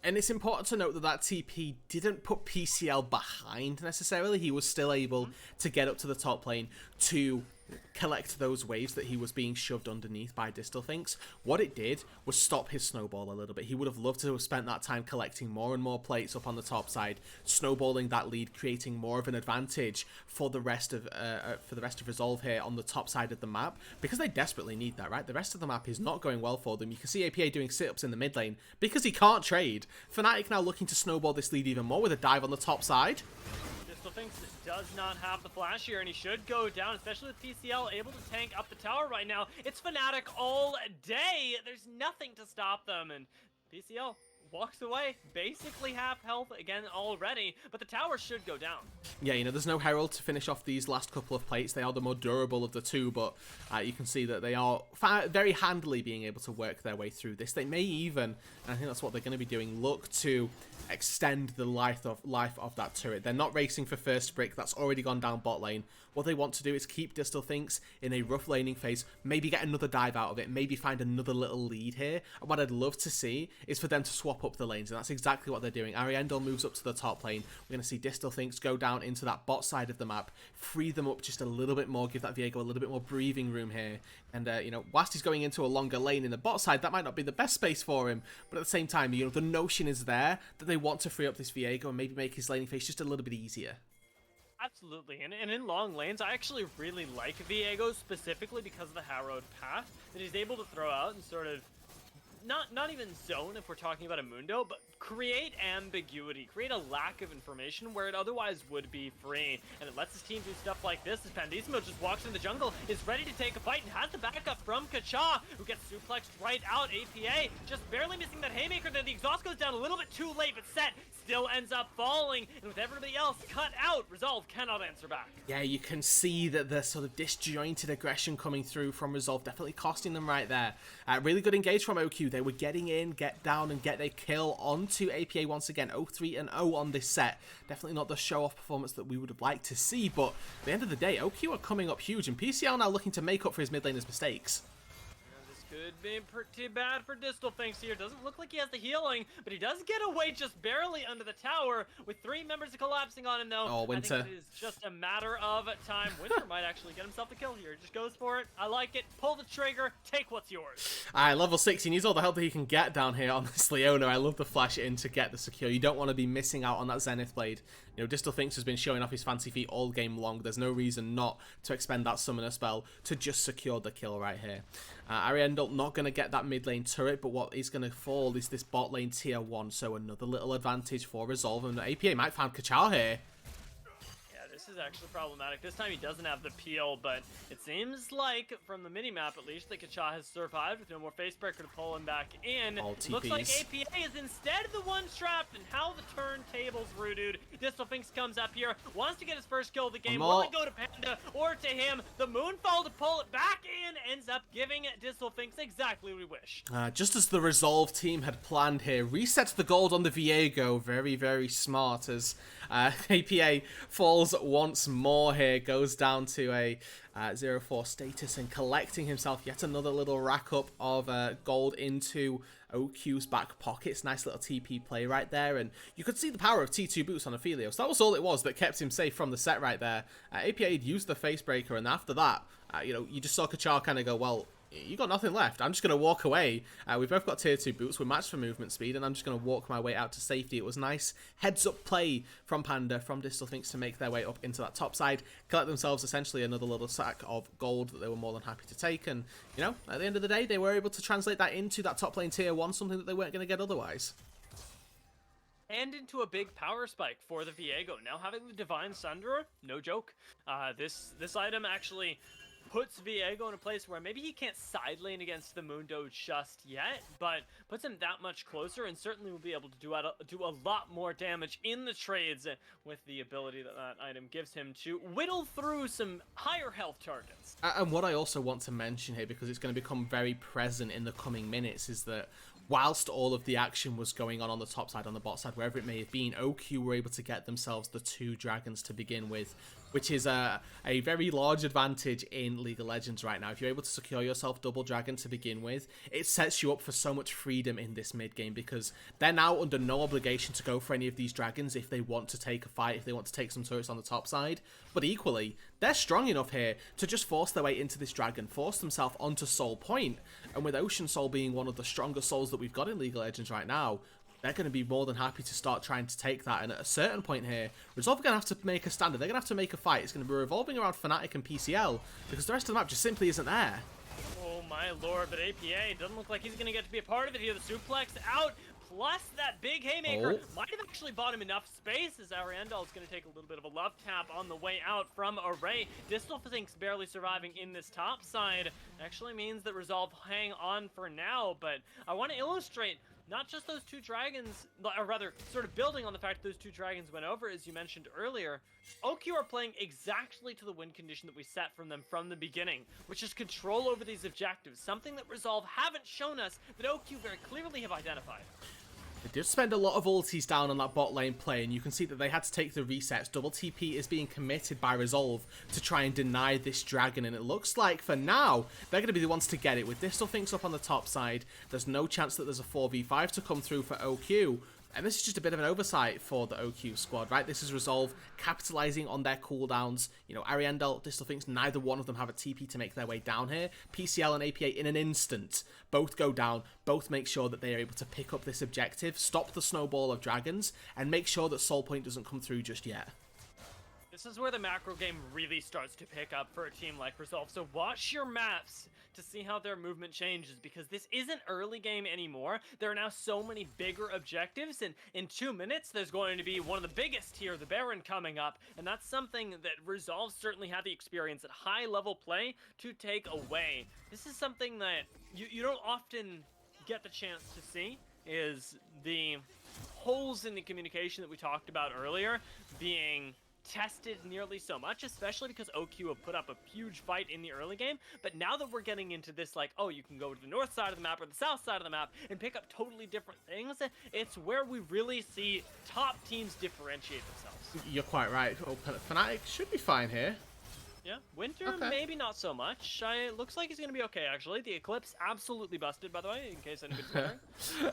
And it's important to note that that TP didn't put PCL behind necessarily. He was still able to get up to the top lane to collect those waves that he was being shoved underneath by Distalfinks. What it did was stop his snowball a little bit. He would have loved to have spent that time collecting more and more plates up on the top side, snowballing that lead, creating more of an advantage for the rest of Resolve here on the top side of the map, because they desperately need that, right? The rest of the map is not going well for them. You can see APA doing sit-ups in the mid lane because he can't trade. Fnatic now looking to snowball this lead even more with a dive on the top side. Distalfinks does not have the flash here, and he should go down, especially with PCL able to tank up the tower right now. It's Fnatic all day. There's nothing to stop them, and PCL walks away, basically half health again already, but the tower should go down. Yeah, you know, there's no Herald to finish off these last couple of plates. They are the more durable of the two, but you can see that they are very handily being able to work their way through this. They may even, and I think that's what they're going to be doing, look to extend the life of that turret. They're not racing for first brick. That's already gone down bot lane. What they want to do is keep Distalfinks in a rough laning phase, maybe get another dive out of it, maybe find another little lead here. And what I'd love to see is for them to swap up the lanes, and that's exactly what they're doing. Ariandel moves up to the top lane. We're going to see Distalfinks go down into that bot side of the map, free them up just a little bit more, give that Viego a little bit more breathing room here. And, you know, whilst he's going into a longer lane in the bot side, that might not be the best space for him, but at the same time, you know, the notion is there that they want to free up this Viego and maybe make his laning phase just a little bit easier. Absolutely, and in long lanes, I actually really like Viego, specifically because of the Harrowed path that he's able to throw out and sort of, not even zone if we're talking about a Mundo, but create ambiguity, create a lack of information where it otherwise would be free, and it lets his team do stuff like this as Pandissimo just walks in the jungle, is ready to take a fight, and has the backup from Kacha, who gets suplexed right out. APA just barely missing that haymaker there. The exhaust goes down a little bit too late, but Set still ends up falling, and with everybody else cut out, Resolve cannot answer back. Yeah, you can see that the sort of disjointed aggression coming through from Resolve definitely costing them right there. Really good engage from OQ. They were getting in, get down, and get a kill onto APA once again. 0-3-0 on this set. Definitely not the show-off performance that we would have liked to see, but at the end of the day, OQ are coming up huge, and PCL now looking to make up for his mid laner's mistakes. Could be pretty bad for Distalfinks here. Doesn't look like he has the healing, but he does get away just barely under the tower with 3 members collapsing on him, though. Oh, Winter. I think it is just a matter of time. Winter might actually get himself the kill here. Just goes for it. I like it. Pull the trigger. Take what's yours. Alright, level 6. He needs all the help that he can get down here on this Leona. I love the flash in to get the secure. You don't want to be missing out on that Zenith Blade. You know, Distalfinks has been showing off his fancy feet all game long. There's no reason not to expend that summoner spell to just secure the kill right here. Ariandel not going to get that mid lane turret, but what is going to fall is this bot lane tier 1, so another little advantage for Resolve, and APA might find Kacha here. This is actually problematic. This time he doesn't have the peel, but it seems like, from the minimap at least, that Kacha has survived with no more facebreaker to pull him back in. Looks like APA is instead the one trapped, and how the turntables, Rudude. Distalfinks comes up here, wants to get his first kill of the game. Will it go to Panda or to him? The Moonfall to pull it back in, ends up giving Distelfinks exactly what we wish. Just as the Resolve team had planned here, resets the gold on the Viego. Very, very smart as APA falls once more here. Goes down to a 0-4 status and collecting himself yet another little rack up of gold into OQ's back pockets. Nice little TP play right there, and you could see the power of T2 boots on Aphelios. That was all it was that kept him safe from the set right there. APA had used the face breaker, and after that, you just saw Kachar kind of go, well, you got nothing left. I'm just going to walk away. We've both got tier 2 boots. We're matched for movement speed, and I'm just going to walk my way out to safety. It was nice heads-up play from Panda, from Distelfinks to make their way up into that top side, collect themselves essentially another little sack of gold that they were more than happy to take. And, at the end of the day, they were able to translate that into that top lane tier 1, something that they weren't going to get otherwise. And into a big power spike for the Viego. Now having the Divine Sunderer, no joke. This item actually puts Viego in a place where maybe he can't side lane against the Mundo just yet, but puts him that much closer and certainly will be able to do a lot more damage in the trades with the ability that item gives him to whittle through some higher health targets. And what I also want to mention here, because it's going to become very present in the coming minutes, is that whilst all of the action was going on the top side, on the bot side, wherever it may have been, OQ were able to get themselves the 2 dragons to begin with, which is a very large advantage in League of Legends right now. If you're able to secure yourself double dragon to begin with, it sets you up for so much freedom in this mid game, because they're now under no obligation to go for any of these dragons if they want to take a fight, if they want to take some turrets on the top side. But equally, they're strong enough here to just force their way into this dragon, force themselves onto Soul Point, and with Ocean Soul being one of the strongest souls that we've got in League of Legends right now, they're going to be more than happy to start trying to take that. And at a certain point here, Resolve are going to have to make a standard. They're going to have to make a fight. It's going to be revolving around Fnatic and PCL, because the rest of the map just simply isn't there. Oh my lord, but APA doesn't look like he's going to get to be a part of it here. The suplex out, plus that big haymaker might have actually bought him enough space, as Ariandel is going to take a little bit of a love tap on the way out from Array. Distelfinks barely surviving in this top side actually means that Resolve hang on for now, but I want to illustrate not just those 2 dragons, or rather, sort of building on the fact that those 2 dragons went over, as you mentioned earlier. OQ are playing exactly to the win condition that we set from them from the beginning, which is control over these objectives, something that Resolve haven't shown us that OQ very clearly have identified. They did spend a lot of ultis down on that bot lane play, and you can see that they had to take the resets. Double TP is being committed by Resolve to try and deny this dragon, and it looks like for now they're going to be the ones to get it. With Distelfinks up on the top side, there's no chance that there's a 4v5 to come through for OQ. And this is just a bit of an oversight for the OQ squad, right? This is Resolve capitalizing on their cooldowns. Ariandel, Distelfinks, neither one of them have a TP to make their way down here. PCL and APA in an instant both go down, both make sure that they are able to pick up this objective, stop the snowball of dragons, and make sure that Soul Point doesn't come through just yet. This is where the macro game really starts to pick up for a team like Resolve, so watch your maps to see how their movement changes, because this isn't early game anymore. There are now so many bigger objectives, and in 2 minutes there's going to be one of the biggest here, the Baron, coming up, and that's something that Resolve certainly had the experience at high level play to take away. This is something that you don't often get the chance to see, is the holes in the communication that we talked about earlier being tested nearly so much, especially because OQ have put up a huge fight in the early game. But now that we're getting into this, like, oh, you can go to the north side of the map or the south side of the map and pick up totally different things, it's where we really see top teams differentiate themselves. You're quite right. Oh, Fnatic should be fine here. Yeah, Winter, maybe not so much. It looks like he's going to be okay, actually. The Eclipse absolutely busted, by the way, in case anybody's wondering.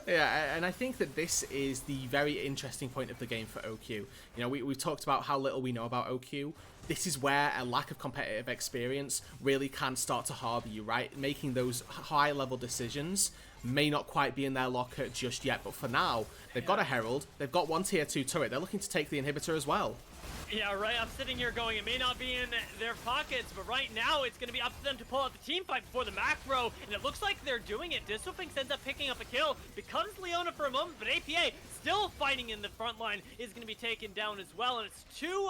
Yeah, and I think that this is the very interesting point of the game for OQ. We've talked about how little we know about OQ. This is where a lack of competitive experience really can start to harbour you, right? Making those high-level decisions may not quite be in their locker just yet, but for now, they've got a Herald, they've got 1 tier 2 turret, they're looking to take the inhibitor as well. Yeah, right, I'm sitting here going, it may not be in their pockets, but right now it's going to be up to them to pull out the team fight before the macro, and it looks like they're doing it. Distelfinks ends up picking up a kill, becomes Leona for a moment, but APA, still fighting in the front line, is going to be taken down as well, and it's 2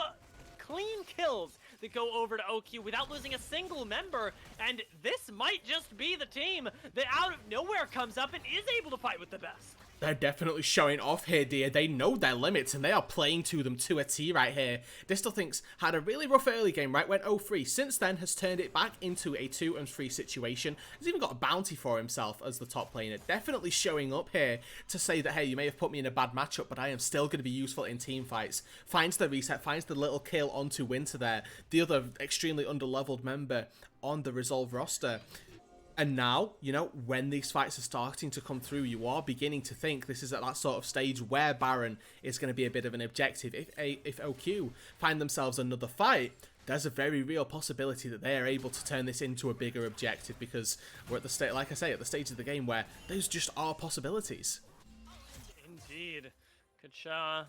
clean kills that go over to OQ without losing a single member, and this might just be the team that out of nowhere comes up and is able to fight with the best. They're definitely showing off here, dear. They know their limits, and they are playing to them to a T right here. Distal thinks had a really rough early game, right? Went 0-3. Since then, has turned it back into a 2-3 situation. Has even got a bounty for himself as the top player. Definitely showing up here to say that, hey, you may have put me in a bad matchup, but I am still going to be useful in team fights. Finds the reset, finds the little kill onto Winter there. The other extremely underleveled member on the Resolve roster. And now, you know, when these fights are starting to come through, you are beginning to think this is at that sort of stage where Baron is going to be a bit of an objective. If OQ find themselves another fight, there's a very real possibility that they are able to turn this into a bigger objective, because we're at the state, like I say, at the stage of the game where those just are possibilities. Indeed. Kacha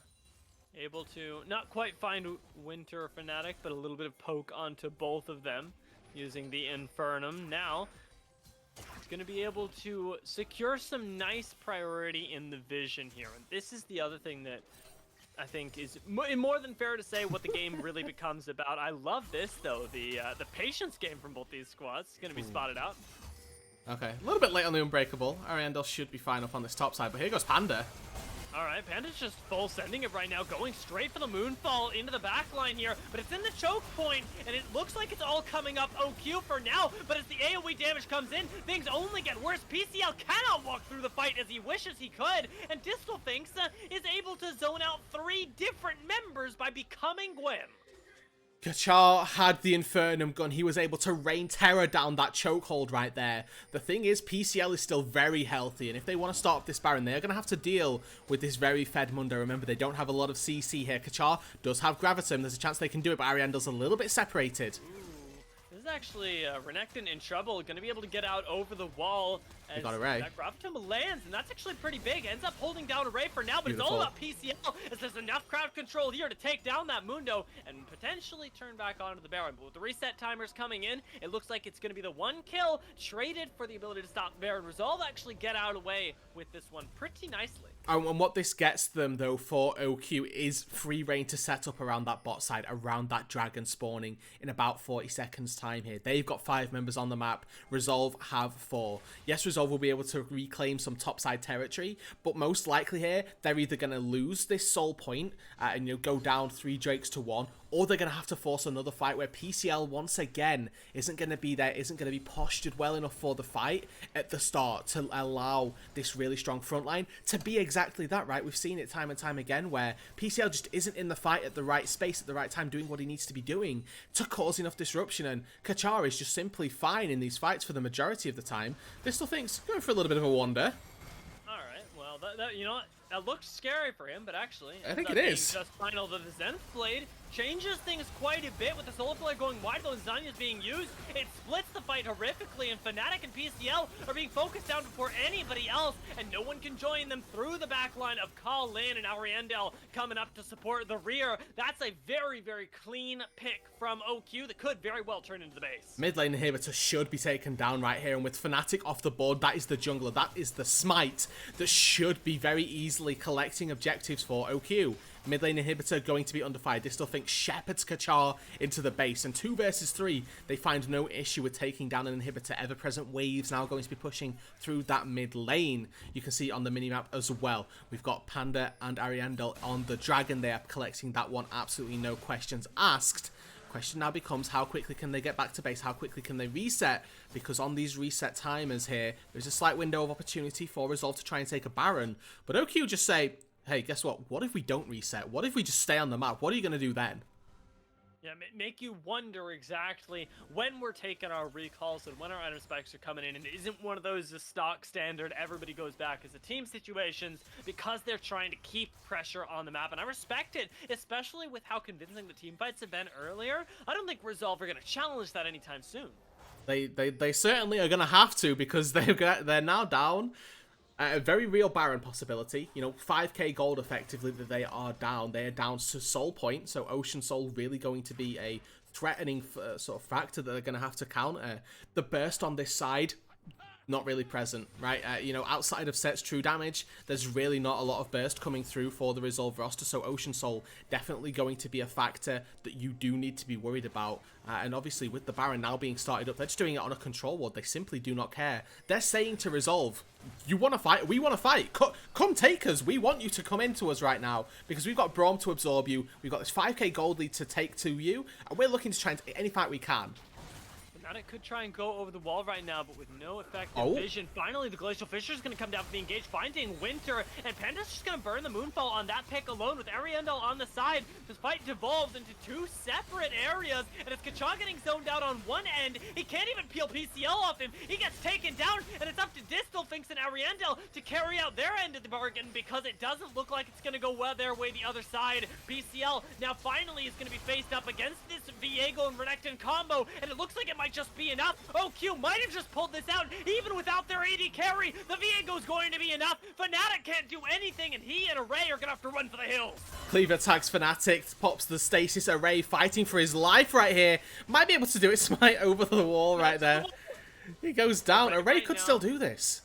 able to not quite find Winter or Fnatic, but a little bit of poke onto both of them using the Infernum. Now it's going to be able to secure some nice priority in the vision here. And this is the other thing that I think is more than fair to say what the game really becomes about. I love this, though. The patience game from both these squads is going to be spotted out. Okay, a little bit late on the Unbreakable. Ariandel should be fine up on this top side, but here goes Panda. Alright, Panda's just full sending it right now, going straight for the Moonfall into the backline here, but it's in the choke point, and it looks like it's all coming up OQ for now, but as the AoE damage comes in, things only get worse. PCL cannot walk through the fight as he wishes he could, and Distal thinks is able to zone out 3 different members by becoming Gwen. Kachar had the Infernum gun. He was able to rain terror down that chokehold right there. The thing is, PCL is still very healthy, and if they want to start up this Baron, they're going to have to deal with this very fed Mundo. Remember, they don't have a lot of CC here. Kachar does have Gravitum. There's a chance they can do it, but Ariandel's a little bit separated. This is actually Renekton in trouble, going to be able to get out over the wall. They got Array. That Gravitum lands, and that's actually pretty big. Ends up holding down Array for now, but Beautiful. It's all about PCL, as there's enough crowd control here to take down that Mundo and potentially turn back onto the Baron. But with the reset timers coming in, it looks like it's going to be the 1 kill traded for the ability to stop Baron. Resolve actually get out of the way with this one pretty nicely. And what this gets them, though, for OQ is free reign to set up around that bot side, around that dragon spawning in about 40 seconds time here. They've got 5 members on the map. Resolve have 4. Yes, Resolve will be able to reclaim some topside territory, but most likely here, they're either going to lose this soul point and, you know, go down 3 Drakes to 1, or they're going to have to force another fight where PCL, once again, isn't going to be there, isn't going to be postured well enough for the fight at the start to allow this really strong front line to be exactly that, right? We've seen it time and time again where PCL just isn't in the fight at the right space at the right time, doing what he needs to be doing to cause enough disruption, and Kachar is just simply fine in these fights for the majority of the time. This still thinks going for a little bit of a wander. Alright, well, that you know what? That looks scary for him, but actually, I think it is. Just final the Zenith Blade changes things quite a bit with the Solar Flare going wide though and Zanya's being used. It splits the fight horrifically, and Fnatic and PCL are being focused down before anybody else, and no one can join them through the backline of Khal Lin and Ariandel coming up to support the rear. That's a very, very clean pick from OQ that could very well turn into the base. Mid lane inhibitor should be taken down right here, and with Fnatic off the board, that is the jungler, that is the smite that should be very easily collecting objectives for OQ. Mid lane inhibitor going to be under fire. They still think shepherds Kachar into the base, and 2 versus 3, they find no issue with taking down an inhibitor. Ever-present waves now going to be pushing through that mid lane. You can see on the minimap as well, we've got Panda and Ariandel on the dragon. They are collecting that one, absolutely no questions asked. Question now becomes, how quickly can they get back to base? How quickly can they reset? Because on these reset timers here, there's a slight window of opportunity for Resolve to try and take a Baron. But OQ just say, hey, guess what? What if we don't reset? What if we just stay on the map? What are you going to do then? Yeah, make you wonder exactly when we're taking our recalls and when our item spikes are coming in, and it isn't one of those stock standard everybody goes back as a team situations, because they're trying to keep pressure on the map, and I respect it, especially with how convincing the team fights have been earlier. I don't think Resolve are going to challenge that anytime soon. They certainly are going to have to, because they're now down. A very real Baron possibility. You know, 5k gold effectively that they are down. They are down to Soul Point, so Ocean Soul really going to be a threatening sort of factor that they're going to have to counter. The burst on this side not really present, right? You know, outside of Set's true damage, there's really not a lot of burst coming through for the Resolve roster, so Ocean Soul definitely going to be a factor that you do need to be worried about. And obviously, with the Baron now being started up, they're just doing it on a control ward. They simply do not care. They're saying to Resolve, you want to fight? We want to fight. Come take us. We want you to come into us right now, because we've got Braum to absorb you. We've got this 5k gold lead to take to you, and we're looking to try and take any fight we can. Fnatic could try and go over the wall right now, but with no effective vision. Finally, the Glacial Fissure is going to come down for the engage, finding Winter, and Panda's just going to burn the Moonfall on that pick alone with Ariandel on the side. This fight devolves into two separate areas, and it's Kacha getting zoned out on one end. He can't even peel PCL off him. He gets taken down, and it's up to Distalfinks and Ariandel to carry out their end of the bargain, because it doesn't look like it's going to go well their way the other side. PCL now finally is going to be faced up against this Viego and Renekton combo, and it looks like it might just be enough. OQ might have just pulled this out. Even without their AD carry, the Viego's going to be enough. Fnatic can't do anything, and he and Array are going to have to run for the hills. Cleaver attacks Fnatic, pops the stasis. Array fighting for his life right here. Might be able to do it. Smite over the wall right there. He goes down. Array could still do this.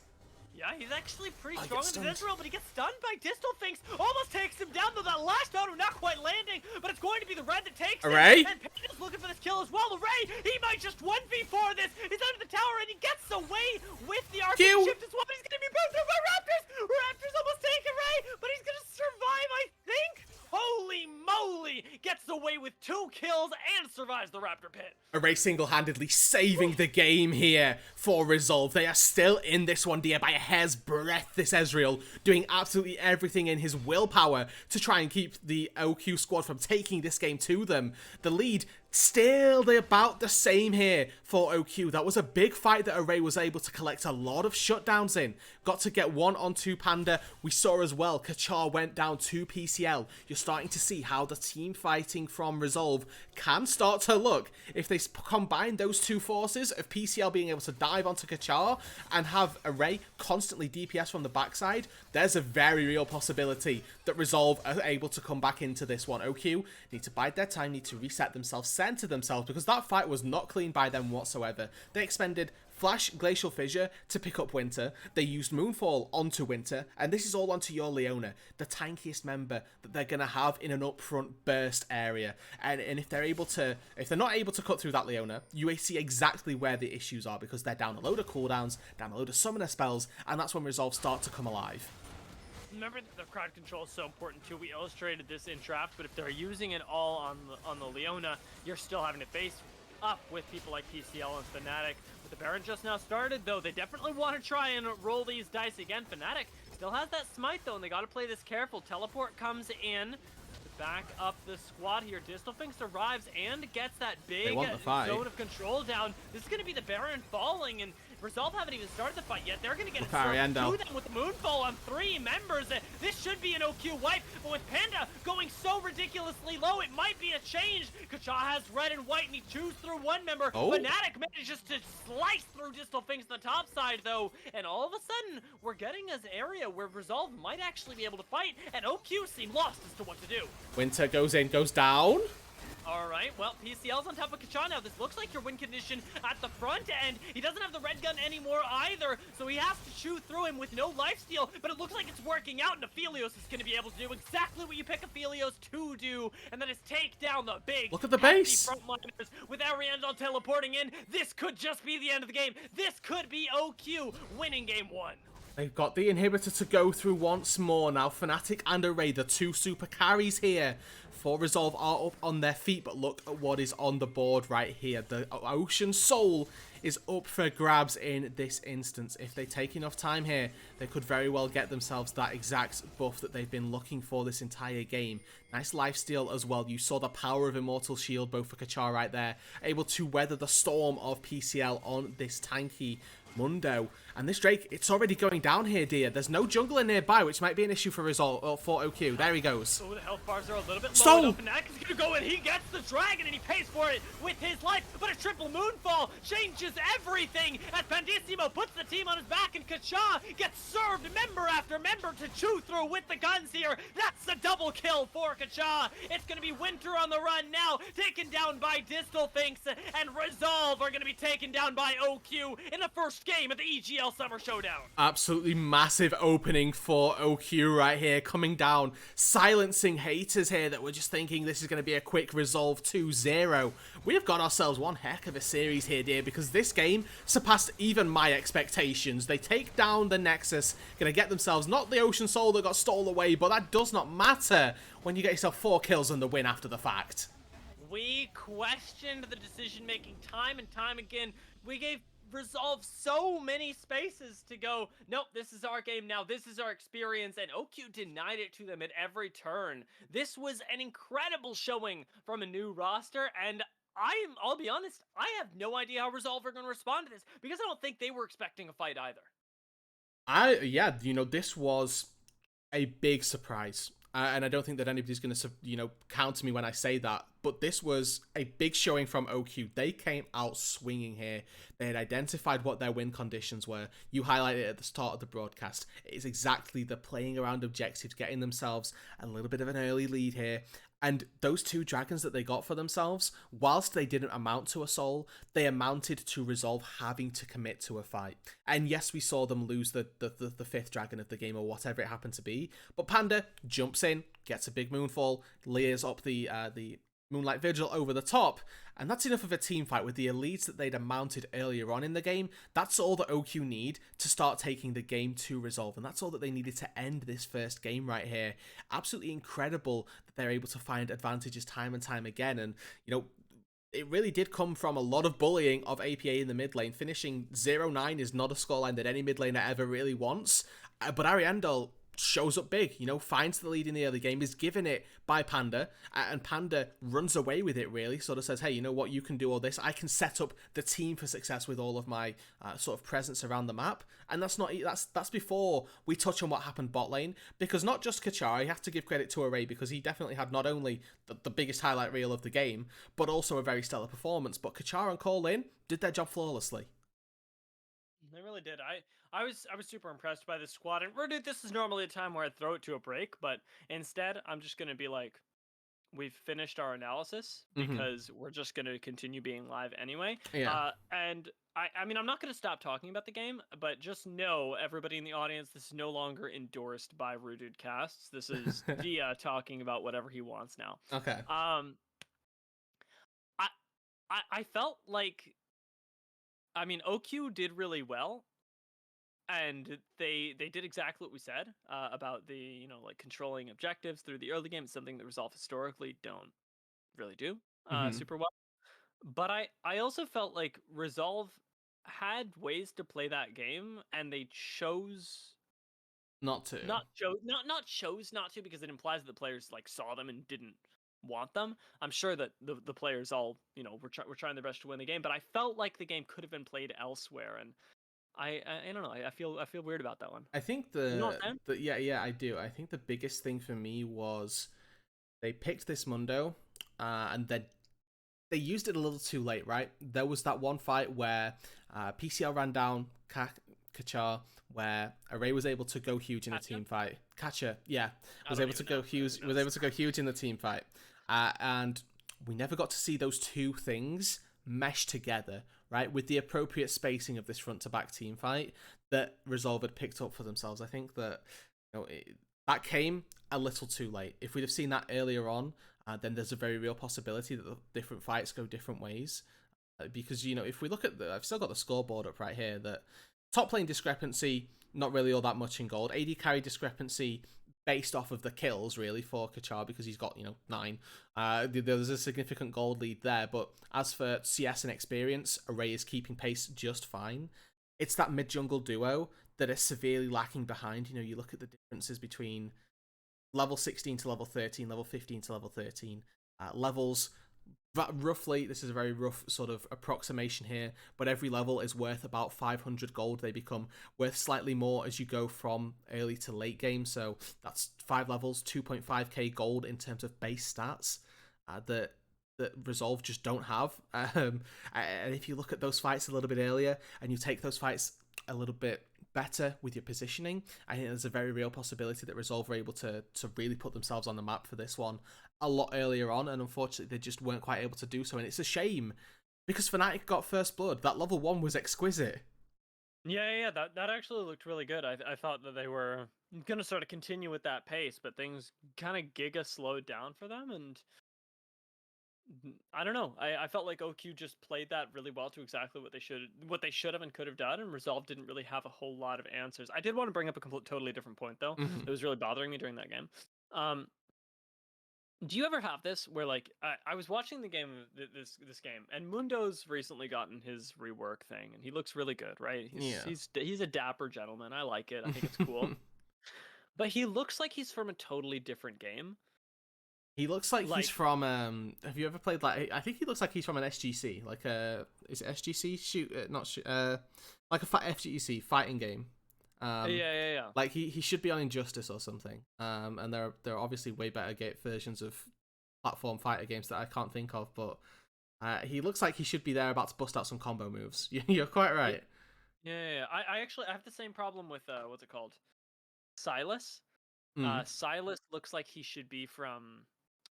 Yeah, he's actually pretty strong in Ezreal, but he gets stunned by Distalfinks. Almost takes him down, though that last auto not quite landing, but it's going to be the red that takes Array? him. And Panda's looking for this kill as well. Array, he might just 1v4 this. He's under the tower, and he gets away with the arcane shift as well, but he's going to be burned through by Raptors. Raptors almost take Array, but he's going to survive, I think. Holy moly! Gets away with 2 kills and survives the Raptor pit. Array single-handedly saving the game here for Resolve. They are still in this one, dear, by a hair's breadth, this Ezreal, doing absolutely everything in his willpower to try and keep the OQ squad from taking this game to them. The lead still about the same here for OQ. That was a big fight that Array was able to collect a lot of shutdowns in. Got to get 1 on 2 Panda. We saw as well, Kachar went down to PCL. You're starting to see how the team fighting from Resolve can start to look. If they combine those two forces of PCL being able to dive onto Kachar and have Array constantly DPS from the backside, there's a very real possibility that Resolve are able to come back into this one. OQ need to bide their time, need to reset themselves, center themselves, because that fight was not clean by them whatsoever. They expended Flash, Glacial Fissure to pick up Winter. They used Moonfall onto Winter, and this is all onto your Leona, the tankiest member that they're gonna have in an upfront burst area. And if they're not able to cut through that Leona, you see exactly where the issues are, because they're down a load of cooldowns, down a load of summoner spells, and that's when Resolve start to come alive. Remember that the crowd control is so important too. We illustrated this in draft, but if they're using it all on the Leona, you're still having to face up with people like PCL and Fnatic. With the Baron just now started, though, they definitely want to try and roll these dice again. Fnatic still has that smite, though, and they got to play this careful. Teleport comes in to back up the squad here. Distalfinks arrives and gets that big zone of control down. This is going to be the Baron falling, and Resolve haven't even started the fight yet. They're going to get it served to them with Moonfall on 3 members. This should be an OQ wipe, but with Panda going so ridiculously low, it might be a change. Kacha has red and white, and he chews through 1 member. Fnatic manages to slice through Distalfinks on the top side, though, and all of a sudden, we're getting an area where Resolve might actually be able to fight, and OQ seem lost as to what to do. Winter goes in, goes down. Alright, well, PCL's on top of Kacha now. This looks like your win condition at the front end. He doesn't have the red gun anymore either, so he has to chew through him with no lifesteal, but it looks like it's working out, and Aphelios is going to be able to do exactly what you pick Aphelios to do, and that is take down the big, look at the base frontliners with Ariandel teleporting in. This could just be the end of the game. This could be OQ winning game 1. They've got the inhibitor to go through once more now. Fnatic and Array, the 2 super carries here for Resolve, are up on their feet, but look at what is on the board right here. The Ocean Soul is up for grabs in this instance. If they take enough time here, they could very well get themselves that exact buff that they've been looking for this entire game. Nice lifesteal as well. You saw the power of Immortal Shield, both for Kachar right there, able to weather the storm of PCL on this tanky Mundo. And this Drake, it's already going down here, dear. There's no jungler nearby, which might be an issue for Resolve, or for OQ. There he goes. Oh, the health bars are a little bit low. Fnatic is gonna go in. He gets the dragon, and he pays for it with his life. But a triple Moonfall changes everything as Pandissimo puts the team on his back, and Kacha gets served member after member to chew through with the guns here. That's a double kill for Kacha. It's gonna be Winter on the run now, taken down by Distalfinks, and Resolve are gonna be taken down by OQ in the first game of the EGL EGL Summer Showdown. Absolutely massive opening for OQ right here, coming down, silencing haters here that were just thinking this is going to be a quick resolve 2-0. We have got ourselves one heck of a series here, dear, because this game surpassed even my expectations. They take down the Nexus, going to get themselves not the Ocean Soul that got stolen away, but that does not matter when you get yourself 4 kills and the win after the fact. We questioned the decision-making time and time again. We gave Resolve so many spaces to go, nope, this is our game now, this is our experience, and OQ denied it to them at every turn. This was an incredible showing from a new roster, and I'll be honest, I have no idea how Resolve are going to respond to this, because I don't think they were expecting a fight either. Yeah, this was a big surprise. And I don't think that anybody's going to, counter me when I say that. But this was a big showing from OQ. They came out swinging here. They had identified what their win conditions were. You highlighted it at the start of the broadcast. It is exactly the playing around objectives, getting themselves a little bit of an early lead here. And those 2 dragons that they got for themselves, whilst they didn't amount to a soul, they amounted to Resolve having to commit to a fight. And yes, we saw them lose the 5th dragon of the game or whatever it happened to be. But Panda jumps in, gets a big moonfall, layers up the Moonlight Vigil over the top, and that's enough of a team fight with the elites that they'd mounted earlier on in the game. That's all that OQ need to start taking the game to Resolve, and that's all that they needed to end this first game right here. Absolutely incredible that they're able to find advantages time and time again, and it really did come from a lot of bullying of APA in the mid lane. Finishing 0-9 is not a scoreline that any mid laner ever really wants, but Ariandel shows up big, finds the lead in the early game, is given it by Panda, and Panda runs away with it, really, sort of says, hey, you know what, you can do all this, I can set up the team for success with all of my sort of presence around the map. And that's before we touch on what happened bot lane, because not just Kachar, I have to give credit to Array, because he definitely had not only the biggest highlight reel of the game, but also a very stellar performance. But Kachar and Colin did their job flawlessly. They really did. I was super impressed by this squad. And dude, this is normally a time where I'd throw it to a break, but instead I'm just gonna be like, we've finished our analysis because we're just gonna continue being live anyway. Yeah. And I mean, I'm not gonna stop talking about the game, but just know, everybody in the audience, this is no longer endorsed by Rudude Casts. This is Dia talking about whatever he wants now. Okay. I felt like, I mean, OQ did really well, and they did exactly what we said about the controlling objectives through the early game. It's something that Resolve historically don't really do super well. But I also felt like Resolve had ways to play that game, and they chose not to. Not chose not to, because it implies that the players saw them and didn't want them. I'm sure that the players all were trying their best to win the game, but I felt like the game could have been played elsewhere, and I don't know. I feel weird about that one. I think yeah, I do. I think the biggest thing for me was they picked this Mundo, and then they used it a little too late, right? There was that one fight where PCL ran down Kachar, where Array was able to go huge in a team fight. Kacha, yeah, was able to go huge in the team fight, and we never got to see those 2 things mesh together, right, with the appropriate spacing of this front to back team fight that Resolve had picked up for themselves. I think that that came a little too late. If we'd have seen that earlier on, then there's a very real possibility that the different fights go different ways. Because if we look at I've still got the scoreboard up right here. That top lane discrepancy, not really all that much in gold. AD carry discrepancy based off of the kills, really, for Kachar, because he's got 9. There's a significant gold lead there, but as for CS and experience, Array is keeping pace just fine. It's that mid-jungle duo that is severely lacking behind. You look at the differences between level 16 to level 13, level 15 to level 13. Levels, roughly, this is a very rough sort of approximation here, but every level is worth about 500 gold. They become worth slightly more as you go from early to late game, so that's 5 levels, 2.5k gold in terms of base stats that Resolve just don't have. And if you look at those fights a little bit earlier, and you take those fights a little bit better with your positioning, I think there's a very real possibility that Resolve were able to really put themselves on the map for this one a lot earlier on, and unfortunately they just weren't quite able to do so. And it's a shame, because Fnatic got first blood. That level 1 was exquisite. Yeah. That actually looked really good. I thought that they were gonna sort of continue with that pace, but things kind of giga slowed down for them, and I don't know. I felt like OQ just played that really well to exactly what they should have and could have done, and Resolve didn't really have a whole lot of answers. I did want to bring up a totally different point though. Hmm. It was really bothering me during that game. Um, do you ever have this where like I was watching the game this game, and Mundo's recently gotten his rework thing, and he looks really good, right? Yeah. He's a dapper gentleman. I like it. I think it's cool. But he looks like he's from a totally different game. He looks like he's Like from. Have you ever played like? I think he looks like he's from an SGC, like is it SGC shoot? Not shoot. Like a FGC fighting game. yeah. Like he should be on Injustice or something. And there are obviously way better versions of platform fighter games that I can't think of, but he looks like he should be there about to bust out some combo moves. You're quite Yeah, right. yeah. I actually I have the same problem with what's it called? Silas. Mm. Silas looks like he should be from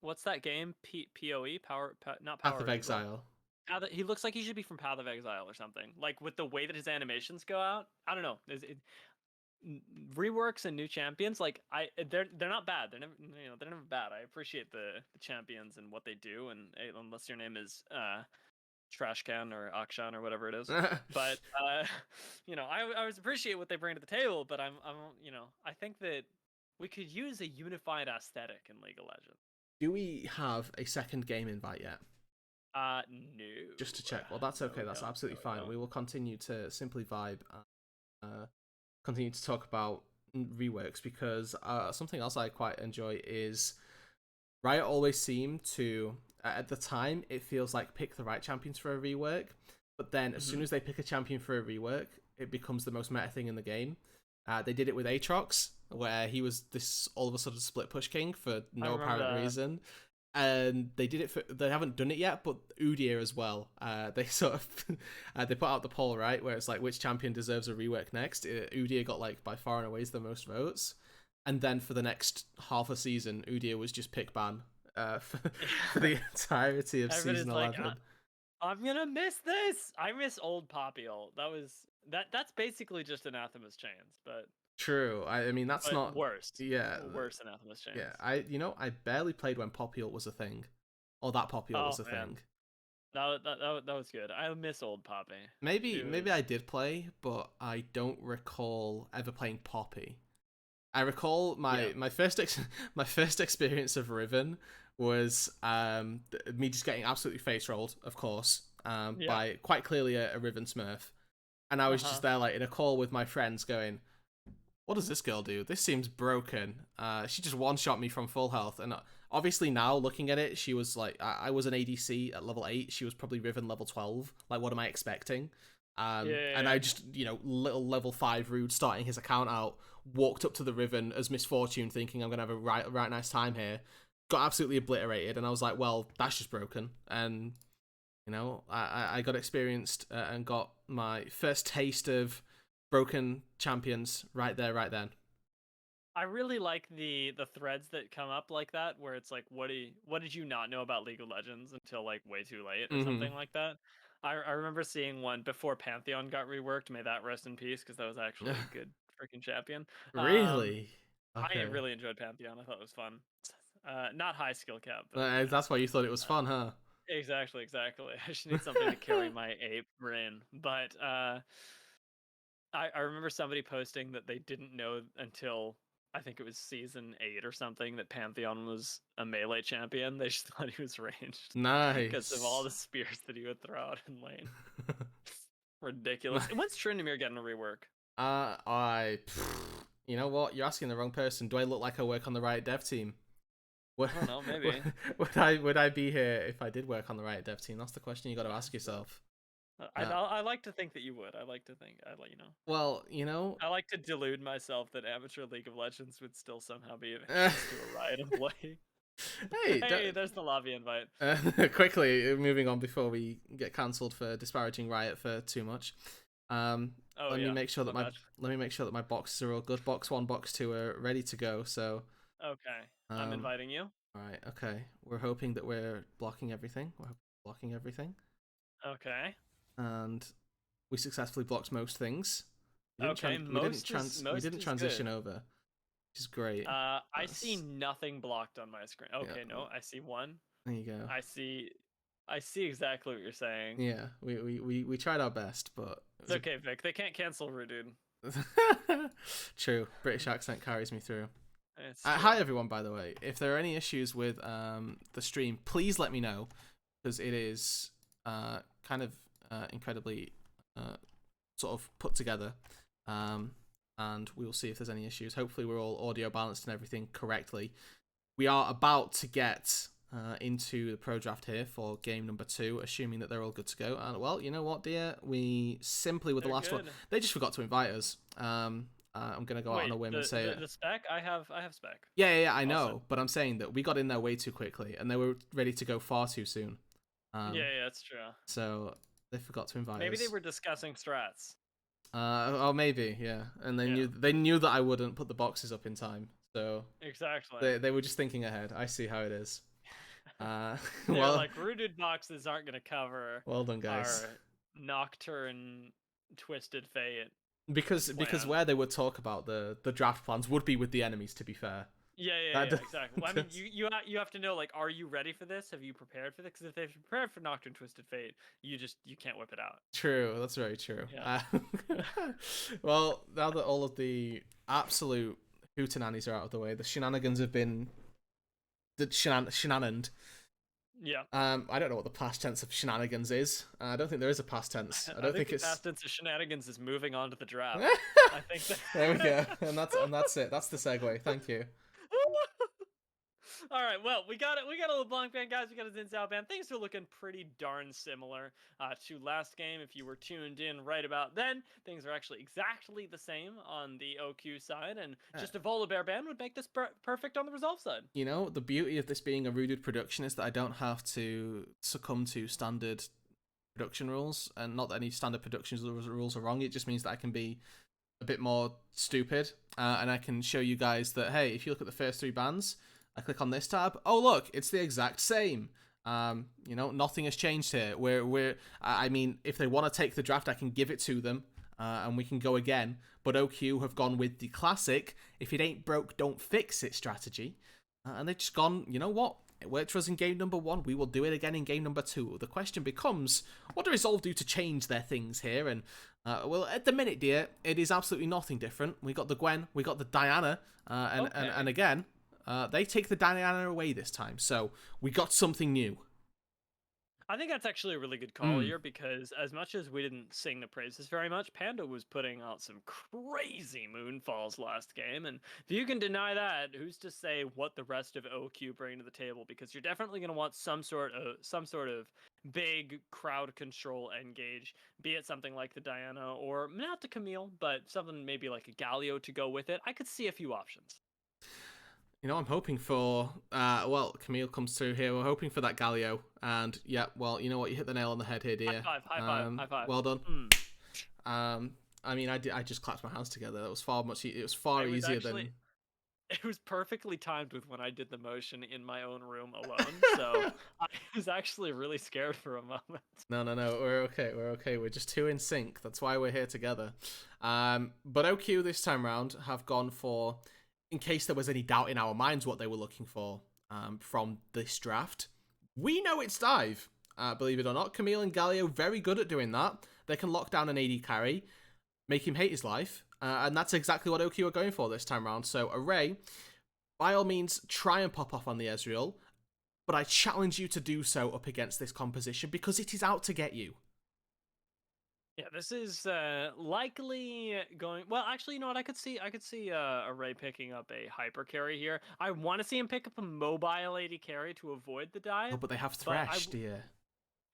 what's that game? PoE not Path Power of Eagle. Exile. He looks like he should be from Path of Exile or something. Like with the way that his animations go out. I don't know. Reworks and new champions, like they're not bad. They're never they're never bad. I appreciate the champions and what they do, and unless your name is Trashcan or Akshan or whatever it is. But I always appreciate what they bring to the table. But I'm I think that we could use a unified aesthetic in League of Legends. Do we have a second game invite yet? No. Just to check. Well, that's No, okay. we That's don't. No, absolutely we fine. don't. We will continue to simply vibe. Continue to talk about reworks because something else I quite enjoy is Riot always seem to at the time it feels like pick the right champions for a rework, but then as soon as they pick a champion for a rework, it becomes the most meta thing in the game. They did it with Aatrox, where he was this all of a sudden split push king for I no remember apparent that. reason, and they did it for they haven't done it yet, but Udyr as well. They sort of they put out the poll right where it's like which champion deserves a rework next. Udyr got like by far and away the most votes, and then for the next half a season, Udyr was just pick ban for the entirety of Everybody's season like, 11. I'm gonna miss this. I miss old Poppyul. That's basically just Anathema's Chains, True. I mean that's but not. worse. Yeah, Worse Anathema's yeah. Chains. I barely played when Popule was a thing, or that Popule Oh was a man, thing. that was good. I miss old Poppy. Maybe It maybe I was did play, but I don't recall ever playing Poppy. I recall yeah. my first my first experience of Riven was me just getting absolutely face rolled, of course, Yeah. by quite clearly a Riven Smurf, and I Uh was just huh. there like in a call with my friends, going, "What does this girl do? This seems broken." She just one shot me from full health, and obviously now looking at it, she was like, I was an ADC at level 8. She was probably Riven level 12. Like, what am I expecting? And Yeah. I just, little level 5 rude starting his account out, walked up to the Riven as Misfortune, thinking I'm gonna have a right nice time here. Got absolutely obliterated, and I was like, well, that's just broken. And I got experienced and got my first taste of broken champions right there, right then. I really like the threads that come up like that, where it's like, what did you not know about League of Legends until like way too late or Mm-hmm. something like that. I remember seeing one before Pantheon got reworked. May that rest in peace, because that was actually a good freaking champion. Um, Really? I Okay. really enjoyed Pantheon. I thought it was fun. Not high skill cap, but That's why you thought it was fun, huh? exactly. I just need something to carry my ape brain. But I remember somebody posting that they didn't know until I think it was season 8 or something that Pantheon was a melee champion. They just thought he was ranged because of all Nice. the spears that he would throw out in lane. Ridiculous. And when's Tryndamere getting a rework? You know what? You're asking the wrong person. Do I look like I work on the right dev team? Would, I don't know, maybe. would I be here if I did work on the right dev team? That's the question you got to ask yourself. I like to think that you would. I like to think I like Well, I like to delude myself that amateur League of Legends would still somehow be of interest to a Riot employee. hey, Hey, there's the lobby invite. quickly moving on before we get cancelled for disparaging Riot for too much. Oh Let me yeah, make sure that my my bad. let me make sure that my boxes are all good. Box 1, box 2 are ready to go. So, Okay, I'm um, inviting you. all right, okay. We're hoping that we're blocking everything. Okay. And we successfully blocked most things. Okay, We most didn't is good. transition over, which is great. I see That's, nothing blocked on my screen. yeah, Okay, no, I see one. there you go. I see I see exactly what you're saying. Yeah, we tried our best, but it It's was okay, Vic. They can't cancel Rude. a true British accent carries me through. It's true. Hi everyone, by the way. If there are any issues with the stream, please let me know, because it is kind of incredibly sort of put together, and we will see if there's any issues. Hopefully we're all audio balanced and everything correctly. We are about to get into the pro draft here for game number 2, assuming that they're all good to go. And well, you know what, dear, we simply with the They're last one, good. they just forgot to invite us. I'm gonna go out on Wait, a whim and say it. the spec? I have spec. Yeah, I Also. know, but I'm saying that we got in there way too quickly, and they were ready to go far too soon. Yeah, that's true. So they forgot to invite Maybe us. they were discussing strats. Oh, maybe, yeah. And Yeah. they knew that I wouldn't put the boxes up in time, so Exactly. they were just thinking ahead. I see how it is. They're Well, like, rooted boxes aren't going to cover well done, guys. our Nocturne Twisted Fate Because plan. where they would talk about the draft plans would be with the enemies, to be fair. Yeah, exactly. Well, I mean, you have to know, like, are you ready for this? Have you prepared for this? Because if they've prepared for Nocturne Twisted Fate, you can't whip it out. True, that's very true. Yeah. Well, now that all of the absolute hootenannies are out of the way, the shenanigans have been shenanigans. Yeah. I don't know what the past tense of shenanigans is. I don't think there is a past tense. I don't think the it's. past tense of shenanigans is moving on to the draft. I think that... There we go, and that's it. That's the segue. Thank you. All right, well, we got it. We got a LeBlanc band, guys. We got a Xin Zhao band. Things are looking pretty darn similar to last game. If you were tuned in right about then, things are actually exactly the same on the OQ side, and just a Volibear band would make this perfect on the Resolve side. You know, the beauty of this being a rooted production is that I don't have to succumb to standard production rules, and not that any standard production rules are wrong. It just means that I can be a bit more stupid, and I can show you guys that, hey, if you look at the first 3 bands, I click on this tab. Oh, look, it's the exact same. You know, nothing has changed here. I mean, if they want to take the draft, I can give it to them, and we can go again. But OQ have gone with the classic, if it ain't broke, don't fix it strategy. And they've just gone, you know what? It worked for us in game number 1. We will do it again in game number 2. The question becomes, what do Resolve do to change their things here? And, well, at the minute, dear, it is absolutely nothing different. We got the Gwen, we got the Diana, and again... they take the Diana away this time, so we got something new. I think that's actually a really good call here, because as much as we didn't sing the praises very much, Panda was putting out some crazy moonfalls last game, and if you can deny that, who's to say what the rest of OQ bring to the table? Because you're definitely going to want some sort of big crowd control engage, be it something like the Diana, or not the Camille, but something maybe like a Galio to go with it. I could see a few options. You know, I'm hoping for, well, Camille comes through here. We're hoping for that Galio. And, yeah, well, you know what? You hit the nail on the head here, dear. High five. Well done. I mean, I just clapped my hands together. That was it was far easier than... It was perfectly timed with when I did the motion in my own room alone. So I was actually really scared for a moment. No. We're okay. We're just 2 in sync. That's why we're here together. But OQ this time round have gone for... in case there was any doubt in our minds what they were looking for from this draft, we know it's dive. Believe it or not, Camille and Galio very good at doing that. They can lock down an AD carry, make him hate his life, and that's exactly what OQ are going for this time around. So Array, by all means, try and pop off on the Ezreal, but I challenge you to do so up against this composition because it is out to get you. Yeah, this is likely going... Well, actually, you know what? I could see Array picking up a hyper carry here. I want to see him pick up a mobile AD carry to avoid the dive. Oh, but they have Thresh, dear.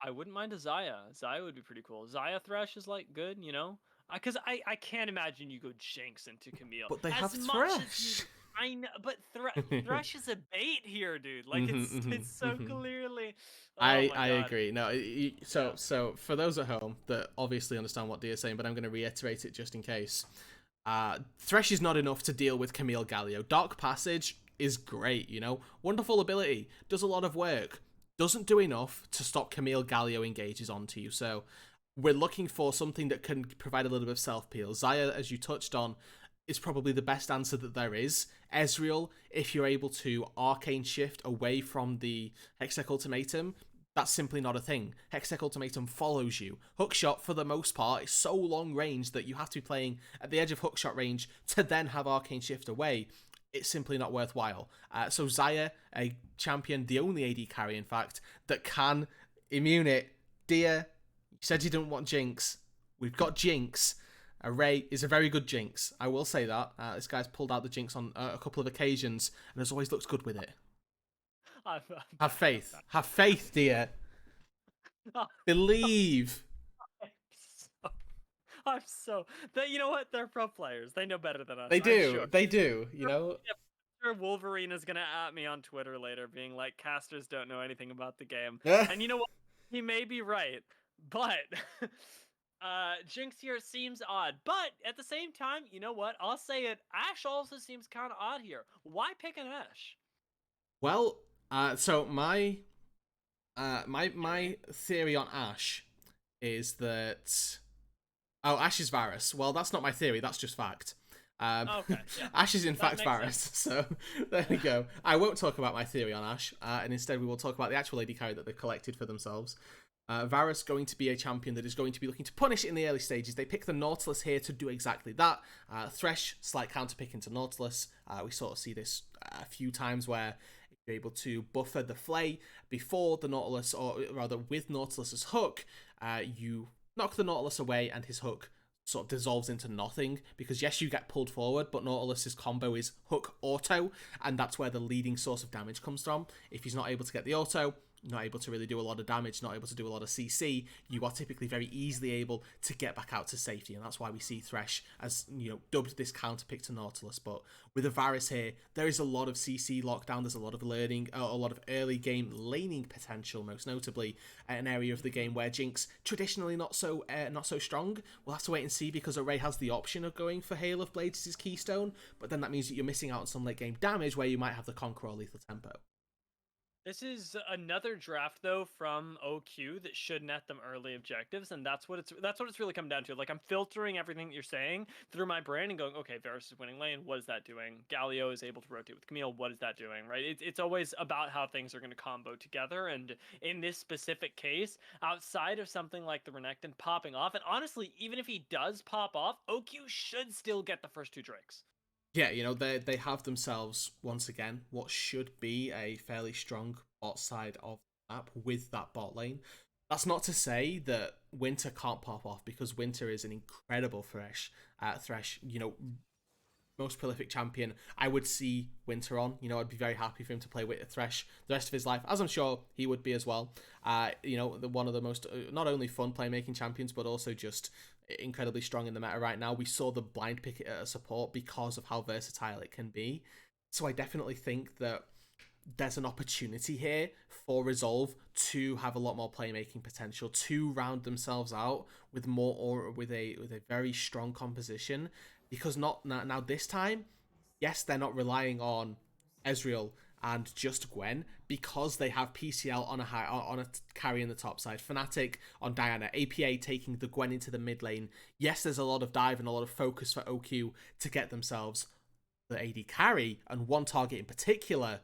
I wouldn't mind a Xayah. Xayah would be pretty cool. Xayah Thresh is, like, good, you know? Because I can't imagine you go Jinx into Camille. But they have Thresh. I know, but Thresh is a bait here, dude. Like, it's so clearly... I agree. No, so for those at home that obviously understand what Dia's saying, but I'm going to reiterate it just in case. Thresh is not enough to deal with Camille Galio. Dark Passage is great, you know? Wonderful ability, does a lot of work. Doesn't do enough to stop Camille Galio engages onto you. So we're looking for something that can provide a little bit of self-peel. Xayah, as you touched on, is probably the best answer that there is. Ezreal, if you're able to Arcane Shift away from the Hextech Ultimatum, that's simply not a thing. Hextech Ultimatum follows you. Hookshot, for the most part, is so long range that you have to be playing at the edge of hookshot range to then have Arcane Shift away. It's simply not worthwhile. So Xayah, a champion, the only AD carry, in fact, that can immune it. Dear, you said you didn't want Jinx. We've got Jinx. Ray is a very good Jinx. I will say that. This guy's pulled out the Jinx on a couple of occasions and has always looked good with it. Have faith. Have faith, dear. Believe. I'm so that you know what? They're pro players. They know better than us. They do. Sure. They do. You know. Sure, Wolverine is gonna at me on Twitter later, being like, "Casters don't know anything about the game." And you know what? He may be right, but Jinx here seems odd. But at the same time, you know what? I'll say it. Ashe also seems kind of odd here. Why pick an Ashe? Well, so my theory on Ashe is that Ashe is Varus. Well, that's not my theory. That's just fact. Okay, yeah. Ashe is in fact Varus. Sense. So there we go. I won't talk about my theory on Ashe, and instead we will talk about the actual AD carry that they've collected for themselves. Varus going to be a champion that is going to be looking to punish in the early stages. They pick the Nautilus here to do exactly that. Thresh, slight counterpick into Nautilus. We sort of see this a few times where you're able to buffer the Flay before the Nautilus, or rather with Nautilus's hook, you knock the Nautilus away and his hook sort of dissolves into nothing, because yes, you get pulled forward, but Nautilus's combo is hook auto, and that's where the leading source of damage comes from. If he's not able to get the auto, not able to really do a lot of damage, not able to do a lot of CC, you are typically very easily able to get back out to safety, and that's why we see Thresh as, you know, dubbed this counterpick to Nautilus. But with a Varus here, there is a lot of CC lockdown, there's a lot of learning, a lot of early game laning potential, most notably an area of the game where Jinx, traditionally not so strong. We'll have to wait and see, because Array has the option of going for Hail of Blades as his keystone, but then that means that you're missing out on some late game damage where you might have the Conqueror or Lethal Tempo. This is another draft though from OQ that should net them early objectives, and that's what it's really come down to. Like, I'm filtering everything that you're saying through my brain and going, okay, Varus is winning lane. What is that doing? Galio is able to rotate with Camille. What is that doing? Right? It's always about how things are going to combo together. And in this specific case, outside of something like the Renekton popping off, and honestly, even if he does pop off, OQ should still get the first two Drakes. Yeah, you know, they have themselves, once again, what should be a fairly strong bot side of the map with that bot lane. That's not to say that Winter can't pop off, because Winter is an incredible Thresh. You know, most prolific champion. I would see Winter on. You know, I'd be very happy for him to play with Thresh the rest of his life, as I'm sure he would be as well. You know, one of the most, not only fun playmaking champions, but also just incredibly strong in the meta right now. We saw the blind pick it as support because of how versatile it can be. So I definitely think that there's an opportunity here for Resolve to have a lot more playmaking potential, to round themselves out with more, or with a very strong composition, because not now this time, yes, they're not relying on Ezreal and just Gwen, because they have PCL on a carry in the top side, Fnatic on Diana, APA taking the Gwen into the mid lane. Yes, there's a lot of dive and a lot of focus for OQ to get themselves the AD carry, and one target in particular.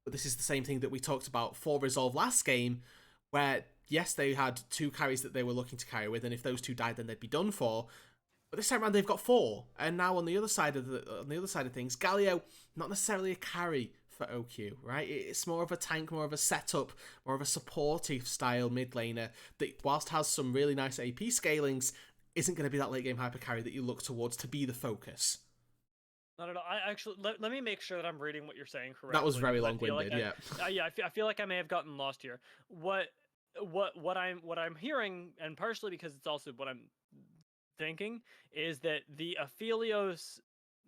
But this is the same thing that we talked about for Resolve last game, where yes, they had two carries that they were looking to carry with, and if those two died, then they'd be done for. But this time around, they've got four, and now on the other side of things, Galio, not necessarily a carry for OQ, right? It's more of a tank, more of a setup, more of a supportive style mid laner that, whilst has some really nice AP scalings, isn't going to be that late game hyper carry that you look towards to be the focus. Not at all. I actually let me make sure that I'm reading what you're saying correctly. That was very long-winded, like yeah. Yeah, I feel like I may have gotten lost here. What I'm hearing, and partially because it's also what I'm thinking, is that the Aphelios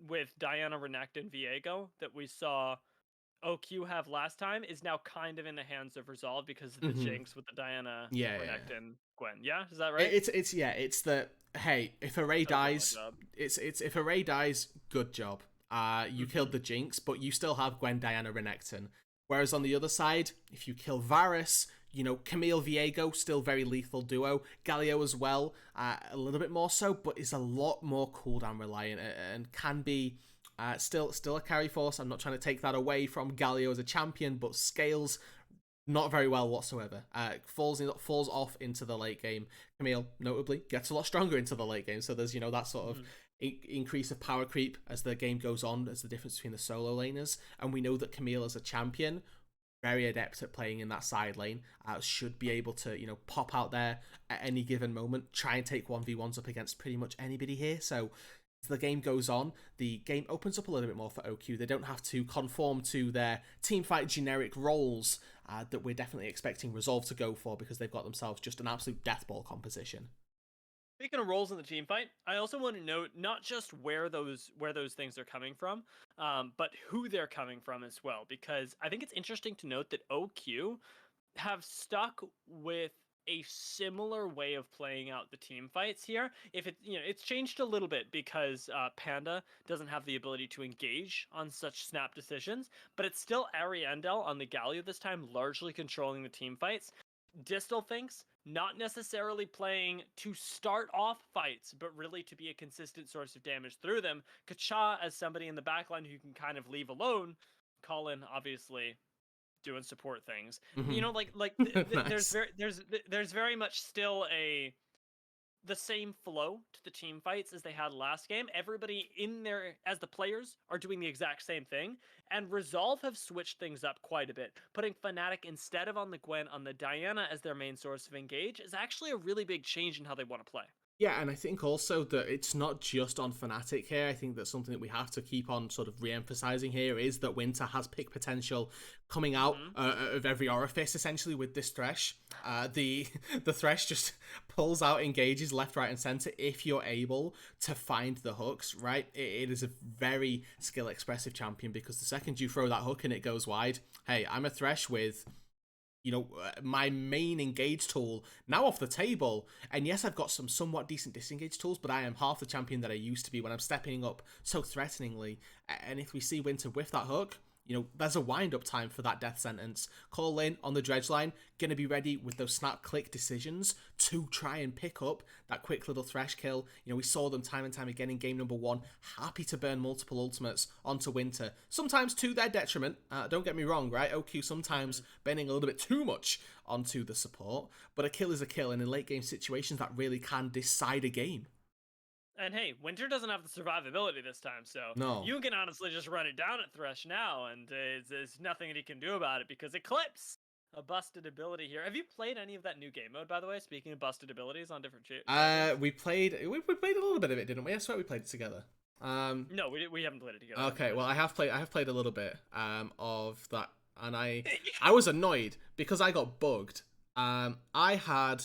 with Diana, Renekton, Viego that we saw OQ have last time is now kind of in the hands of Resolve because of the Jinx with the Diana, Renekton, Gwen. Yeah, is that right? It's the, hey, if Array dies, if Array dies, good job. You killed the Jinx, but you still have Gwen, Diana, Renekton. Whereas on the other side, if you kill Varus, Camille Viego, still very lethal duo. Galio as well, a little bit more so, but is a lot more cooldown reliant and can be still a carry force. I'm not trying to take that away from Galio as a champion, but scales not very well whatsoever. Falls off into the late game. Camille, notably, gets a lot stronger into the late game. So there's that sort of increase of power creep as the game goes on, as the difference between the solo laners. And we know that Camille as a champion, very adept at playing in that side lane, should be able to pop out there at any given moment, try and take 1v1s up against pretty much anybody here. So as the game goes on, the game opens up a little bit more for OQ. They don't have to conform to their teamfight generic roles that we're definitely expecting Resolve to go for, because they've got themselves just an absolute deathball composition. Speaking of roles in the team fight, I also want to note not just where those things are coming from, but who they're coming from as well. Because I think it's interesting to note that OQ have stuck with a similar way of playing out the team fights here. If it's changed a little bit because Panda doesn't have the ability to engage on such snap decisions, but it's still Ariandel on the Galio this time, largely controlling the team fights. Distal thinks not necessarily playing to start off fights, but really to be a consistent source of damage through them. Kacha as somebody in the backline who you can kind of leave alone. Colin obviously doing support things. Nice. There's very much still the same flow to the team fights as they had last game. Everybody in there as the players are doing the exact same thing, and Resolve have switched things up quite a bit. Putting Fnatic instead of on the Gwen on the Diana as their main source of engage is actually a really big change in how they want to play. Yeah, and I think also that it's not just on Fnatic here. I think that something that we have to keep on sort of re-emphasizing here is that Winter has pick potential coming out of every orifice, essentially, with this Thresh. The Thresh just pulls out engages left, right, and center if you're able to find the hooks, right? It is a very skill-expressive champion, because the second you throw that hook and it goes wide, hey, I'm a Thresh with my main engage tool now off the table. And yes, I've got some somewhat decent disengage tools, but I am half the champion that I used to be when I'm stepping up so threateningly. And if we see Winter with that hook, there's a wind-up time for that death sentence. Call in on the dredge line, going to be ready with those snap-click decisions to try and pick up that quick little Thresh kill. We saw them time and time again in game number 1, happy to burn multiple ultimates onto Winter, sometimes to their detriment. Don't get me wrong, right? OQ sometimes burning a little bit too much onto the support, but a kill is a kill, and in late-game situations, that really can decide a game. And hey, Winter doesn't have the survivability this time, so no. You can honestly just run it down at Thresh now, and there's nothing that he can do about it, because Eclipse, a busted ability here. Have you played any of that new game mode, by the way? Speaking of busted abilities on different we played a little bit of it, didn't we? I swear we played it together. No, we haven't played it together. Okay, well, I have played a little bit of that, and I was annoyed because I got bugged. I had.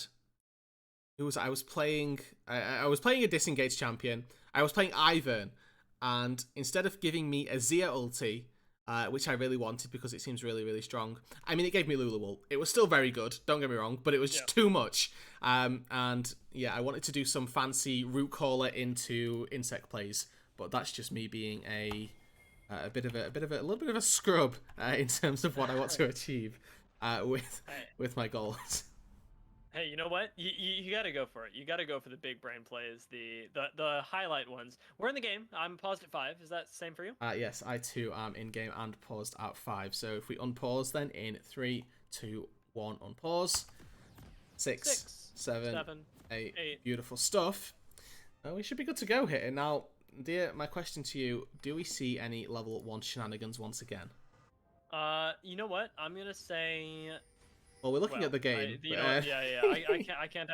I was playing a disengaged champion. I was playing Ivern, and instead of giving me a Zia ulti, which I really wanted because it seems really, really strong. I mean, it gave me Lulu ult. It was still very good, don't get me wrong, but it was just too much. And yeah, I wanted to do some fancy root caller into insect plays, but that's just me being a little bit of a scrub in terms of what I want to achieve with my goals. Hey, you know what? You got to go for it. You got to go for the big brain plays, the highlight ones. We're in the game. I'm paused at 5. Is that the same for you? Yes, I too am in game and paused at 5. So if we unpause, then in 3, 2, 1, unpause. 6, 7, 8. Beautiful stuff. We should be good to go here. Now, dear, my question to you: do we see any level 1 shenanigans once again? You know what? I'm gonna say. Well, we're looking at the game. I can't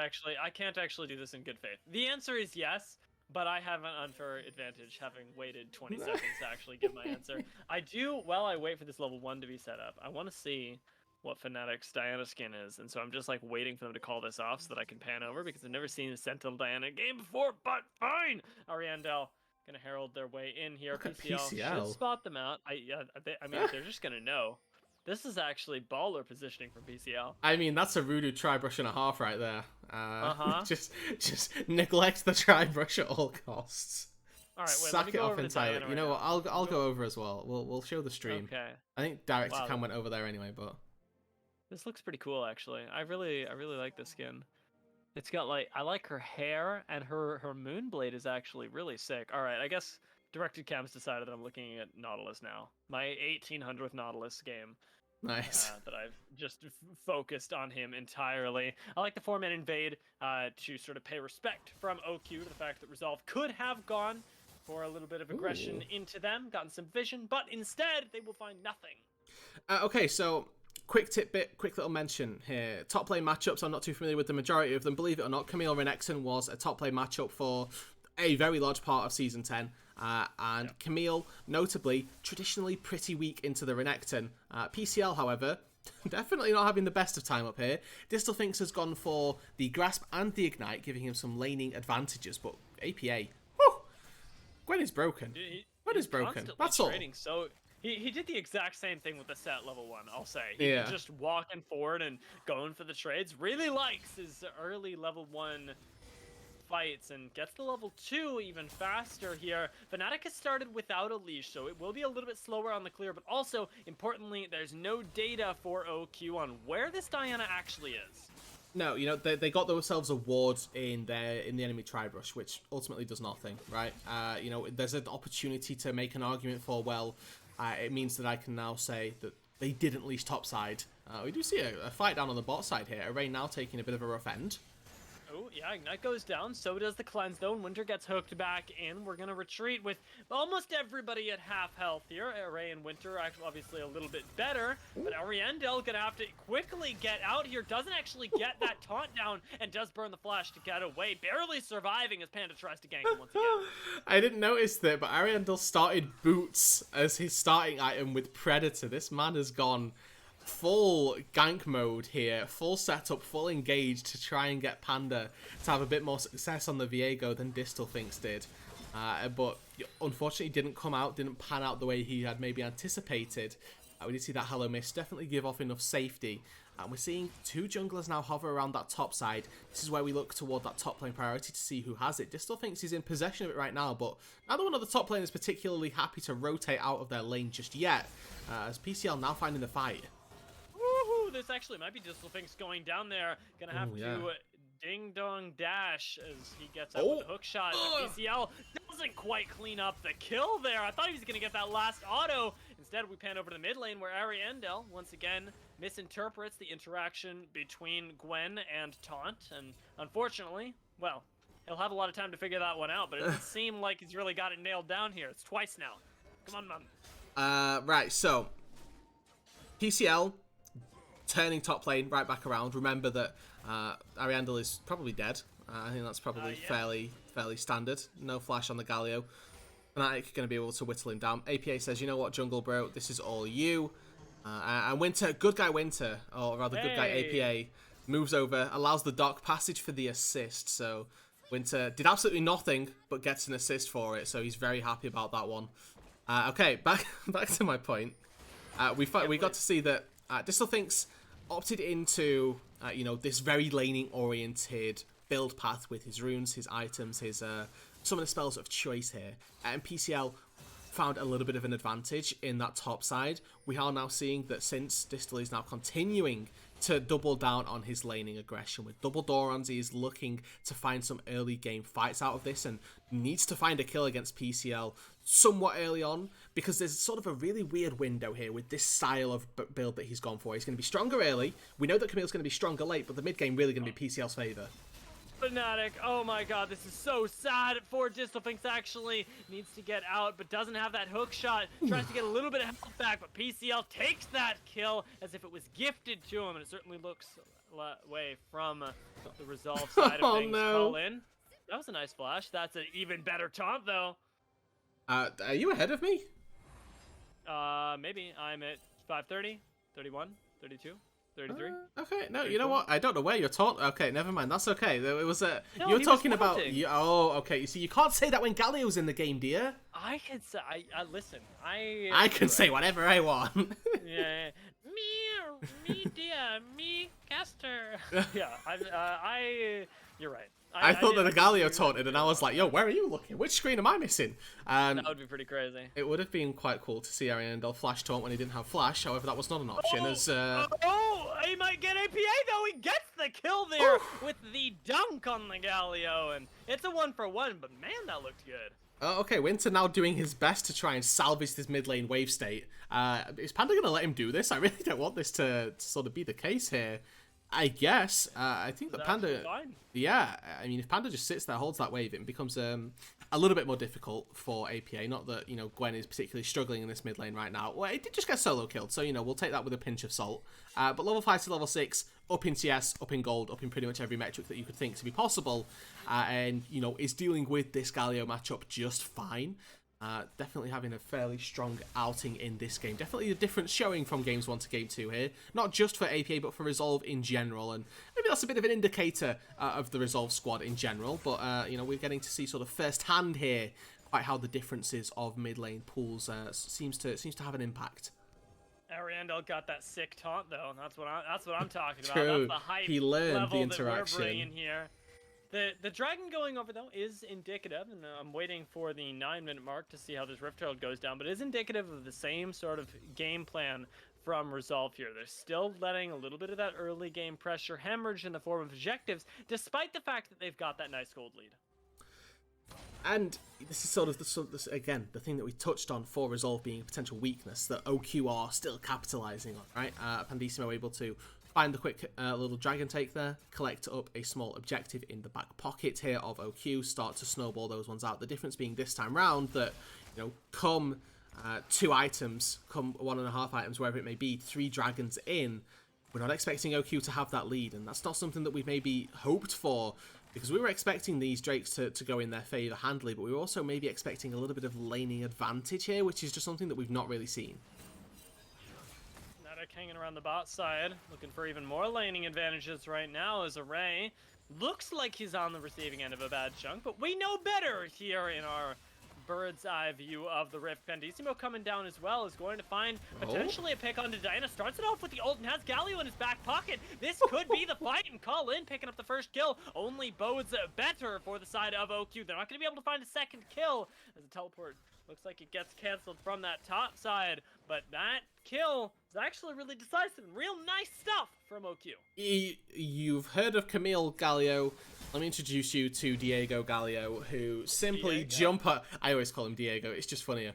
actually do this in good faith. The answer is yes, but I have an unfair advantage having waited 20 seconds to actually give my answer. I do, while I wait for this level 1 to be set up, I want to see what Fnatic's Diana skin is, and so I'm just like waiting for them to call this off so that I can pan over, because I've never seen a Sentinel Diana game before, but fine! Ariandel gonna herald their way in here. PCL should spot them out. I mean, they're just gonna know. This is actually baller positioning from PCL. I mean, that's a Rudu tri-brush and a half right there. Just neglect the tri-brush at all costs. All right, wait, Suck it off entirely. You know what? I'll go over as well. We'll show the stream. Okay. I think Director Cam went over there anyway, but This looks pretty cool, actually. I really like this skin. It's got like I like her hair and her moon blade is actually really sick. All right, I guess directed cam's decided that I'm looking at Nautilus now. My 1800th Nautilus game Nice. that I've just focused on him entirely. I like the four-man invade to sort of pay respect from OQ to the fact that Resolve could have gone for a little bit of aggression into them, gotten some vision, but instead they will find nothing. Okay, so quick tidbit, quick little mention here. Top lane matchups, I'm not too familiar with the majority of them. Believe it or not, Camille Renekton was a top lane matchup for a very large part of Season 10. And Camille, notably, traditionally pretty weak into the Renekton. PCL, however, definitely not having the best of time up here. Distalfinks has gone for the Grasp and the Ignite, giving him some laning advantages. But APA, whew, Gwen is broken. Gwen is broken. That's all. So he did the exact same thing with the set level 1, I'll say. He just walking forward and going for the trades. Really likes his early level 1 fights and gets the level 2 even faster here. Fnatic has started without a leash, so it will be a little bit slower on the clear, but also, importantly, there's no data for OQ on where this Diana actually is. No, you know, they got themselves awards in the enemy tribe rush, which ultimately does nothing, right? You know, there's an opportunity to make an argument for, well, it means that I can now say that they didn't leash topside. We do see a fight down on the bot side here. Array now taking a bit of a rough end. Oh, yeah, Ignite goes down, so does the cleanse, though, and Winter gets hooked back in. We're going to retreat with almost everybody at half health here. Array and Winter are obviously a little bit better, but Ariandel going to have to quickly get out here. Doesn't actually get that taunt down, and does burn the flash to get away. Barely surviving as Panda tries to gank him once again. I didn't notice that, but Ariandel started Boots as his starting item with Predator. This man has gone full gank mode here, full setup, full engage to try and get Panda to have a bit more success on the Viego than Distalfinks did. But unfortunately didn't come out, didn't pan out the way he had maybe anticipated. We did see that Hello Mist definitely give off enough safety. And we're seeing two junglers now hover around that top side. This is where we look toward that top lane priority to see who has it. Distalfinks is in possession of it right now, but neither one of the top lane is particularly happy to rotate out of their lane just yet. As PCL now finding the fight. This actually might be Distalfinks going down there. Gonna have to ding dong dash as he gets out with a hook shot. PCL doesn't quite clean up the kill there. I thought he was gonna get that last auto. Instead, we pan over to the mid lane where Ariandel once again misinterprets the interaction between Gwen and Taunt, and unfortunately, well, he'll have a lot of time to figure that one out. But it doesn't seem like he's really got it nailed down here. It's twice now. Come on, man. Right. So PCL. Turning top lane right back around. Remember that Ariandel is probably dead. I think that's probably fairly standard. No flash on the Galio. Fnatic going to be able to whittle him down. APA says, you know what, jungle bro, this is all you. And Winter, good guy Winter, or rather good guy APA, moves over, allows the Dock passage for the assist. So Winter did absolutely nothing, but gets an assist for it. So he's very happy about that one. Okay, back to my point. We got to see that Distalfinks opted into, you know, this very laning-oriented build path with his runes, his items, his some of the spells of choice here. And PCL found a little bit of an advantage in that top side. We are now seeing that since Distal is now continuing to double down on his laning aggression with double Dorans, he is looking to find some early game fights out of this and needs to find a kill against PCL somewhat early on, because there's sort of a really weird window here with this style of build that he's gone for. He's going to be stronger early. We know that Camille's going to be stronger late, but the mid game really going to be PCL's favour. Fnatic, oh my god, this is so sad for Distalfinks. Actually needs to get out, but doesn't have that hook shot. Tries to get a little bit of health back, but PCL takes that kill as if it was gifted to him, and it certainly looks away from the Resolve side of things. No. Call in. That was a nice flash. That's an even better taunt, though. Are you ahead of me? Maybe. I'm at 530, 31, 32. 33. Okay, no, 34. You know what? I don't know where you're talking. Okay, never mind. That's okay. It was no, you were talking about. Oh, okay. You see, you can't say that when Galio's in the game, dear. I can say. Listen. I can say whatever I want. Yeah. Me, dear, me, caster. Yeah. You're right. I thought that the Galio taunted, and I was like, yo, where are you looking? Which screen am I missing? That would be pretty crazy. It would have been quite cool to see Ariandel flash taunt when he didn't have flash. However, that was not an option. He might get APA though. He gets the kill there with the dunk on the Galio, and it's a 1-for-1. But man, that looked good. Okay, Winter now doing his best to try and salvage this mid lane wave state. Is Panda going to let him do this? I really don't want this to sort of be the case here. I guess. I think that Panda... Fine. Yeah, I mean, if Panda just sits there, holds that wave, it becomes a little bit more difficult for APA. Not that, you know, Gwen is particularly struggling in this mid lane right now. Well, it did just get solo killed, so, you know, we'll take that with a pinch of salt. But level 5 to level 6, up in CS, up in gold, up in pretty much every metric that you could think to be possible. And, you know, is dealing with this Galio matchup just fine. Definitely having a fairly strong outing in this game. Definitely a different showing from Games 1 to Game 2 here. Not just for APA, but for Resolve in general. And maybe that's a bit of an indicator of the Resolve squad in general. But, you know, we're getting to see sort of first-hand here quite how the differences of mid-lane pools seems to have an impact. Ariandel got that sick taunt though, and that's what I'm talking about. True. That's the hype He learned level the interaction. that we're bringing here. The dragon going over though is indicative, and I'm waiting for the 9-minute mark to see how this Rift Herald goes down. But it is indicative of the same sort of game plan from Resolve here. They're still letting a little bit of that early game pressure hemorrhage in the form of objectives, despite the fact that they've got that nice gold lead. And this is sort of, again, the thing that we touched on for Resolve being a potential weakness that OQ are still capitalizing on, right? Pandissimo able to find the quick little dragon take there, collect up a small objective in the back pocket here of OQ, start to snowball those ones out. The difference being this time round that, you know, come 2 items, come 1.5 items, wherever it may be, 3 dragons in, we're not expecting OQ to have that lead, and that's not something that we've maybe hoped for, because we were expecting these Drakes to go in their favour handily, but we were also maybe expecting a little bit of laning advantage here, which is just something that we've not really seen. Nadak hanging around the bot side, looking for even more laning advantages right now as Array looks like he's on the receiving end of a bad chunk, but we know better here in our bird's eye view of the Rift. Pandissimo coming down as well is going to find potentially a pick onto Diana. Starts it off with the ult and has Galio in his back pocket. This could be the fight, and Call in picking up the first kill only bodes better for the side of OQ. They're not going to be able to find a second kill as the teleport looks like it gets canceled from that top side, but that kill is actually really decisive and real nice stuff from OQ. You've heard of Camille Galio. Let me introduce you to Diego Galio, who simply I always call him Diego, it's just funnier.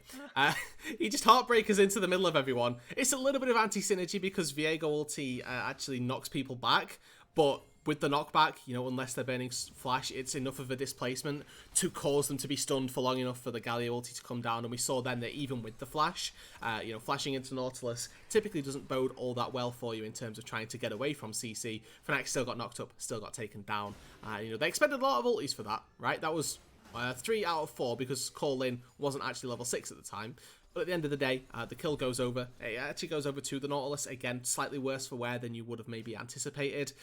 He just heartbreakers into the middle of everyone. It's a little bit of anti-synergy because Viego ulti actually knocks people back, but with the knockback, you know, unless they're burning flash, it's enough of a displacement to cause them to be stunned for long enough for the Galio ulti to come down. And we saw then that even with the flash, you know, flashing into Nautilus typically doesn't bode all that well for you in terms of trying to get away from CC. Fnatic still got knocked up, still got taken down. You know, they expended a lot of ultis for that, right? That was 3 out of 4 because Call-In wasn't actually level 6 at the time. But at the end of the day, the kill goes over. It actually goes over to the Nautilus. Again, slightly worse for wear than you would have maybe anticipated.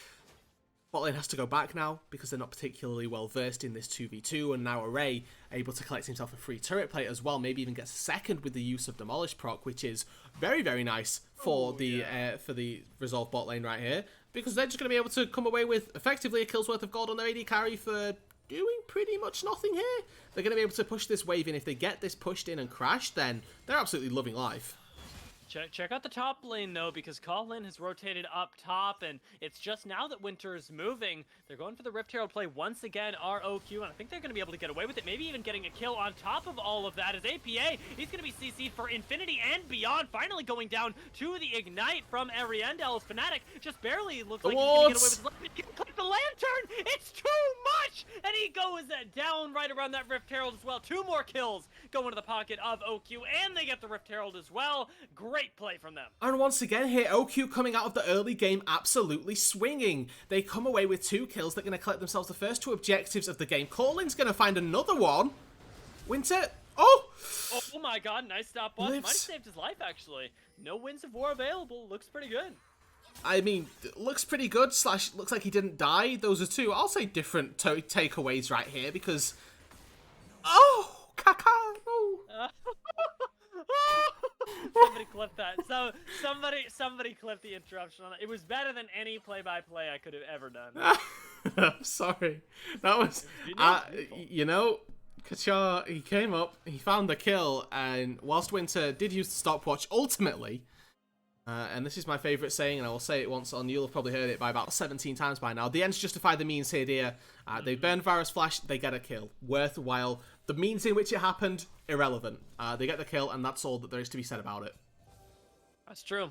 Botlane has to go back now because they're not particularly well versed in this 2v2, and now Array able to collect himself a free turret plate as well, maybe even gets a second with the use of Demolish proc, which is very, very nice for the Resolve bot lane right here, because they're just going to be able to come away with effectively a kill's worth of gold on their AD carry for doing pretty much nothing here. They're going to be able to push this wave in. If they get this pushed in and crashed, then they're absolutely loving life. Check out the top lane, though, because Call-In has rotated up top, and it's just now that Winter is moving. They're going for the Rift Herald play once again, ROQ, and I think they're going to be able to get away with it, maybe even getting a kill on top of all of that. As APA, he's going to be CC'd for infinity and beyond, finally going down to the Ignite from Ariandel. As Fnatic just barely looks like he's going to get away with his life. He can click the lantern! It's too much! And he goes down right around that Rift Herald as well. 2 more kills go into the pocket of OQ, and they get the Rift Herald as well. Great play from them. And once again here, OQ coming out of the early game absolutely swinging. They come away with 2 kills. They're going to collect themselves the first 2 objectives of the game. Call-In's going to find another one. Winter. Oh my god, nice stop bot. Might have saved his life, actually. No Winds of War available. Looks pretty good. I mean, looks pretty good, / looks like he didn't die. Those are 2, I'll say, different takeaways right here, because... Oh! Caca! No! Somebody clip that. So somebody clip the interruption on that. It was better than any play-by-play I could have ever done. Sorry. That was... you know, Kachar, he came up, he found the kill, and whilst Winter did use the stopwatch, ultimately... And this is my favourite saying, and I will say it once on. You'll have probably heard it by about 17 times by now. The ends justify the means here, dear. They burn Varus Flash, they get a kill. Worthwhile. The means in which it happened, irrelevant. They get the kill, and that's all that there is to be said about it. That's true.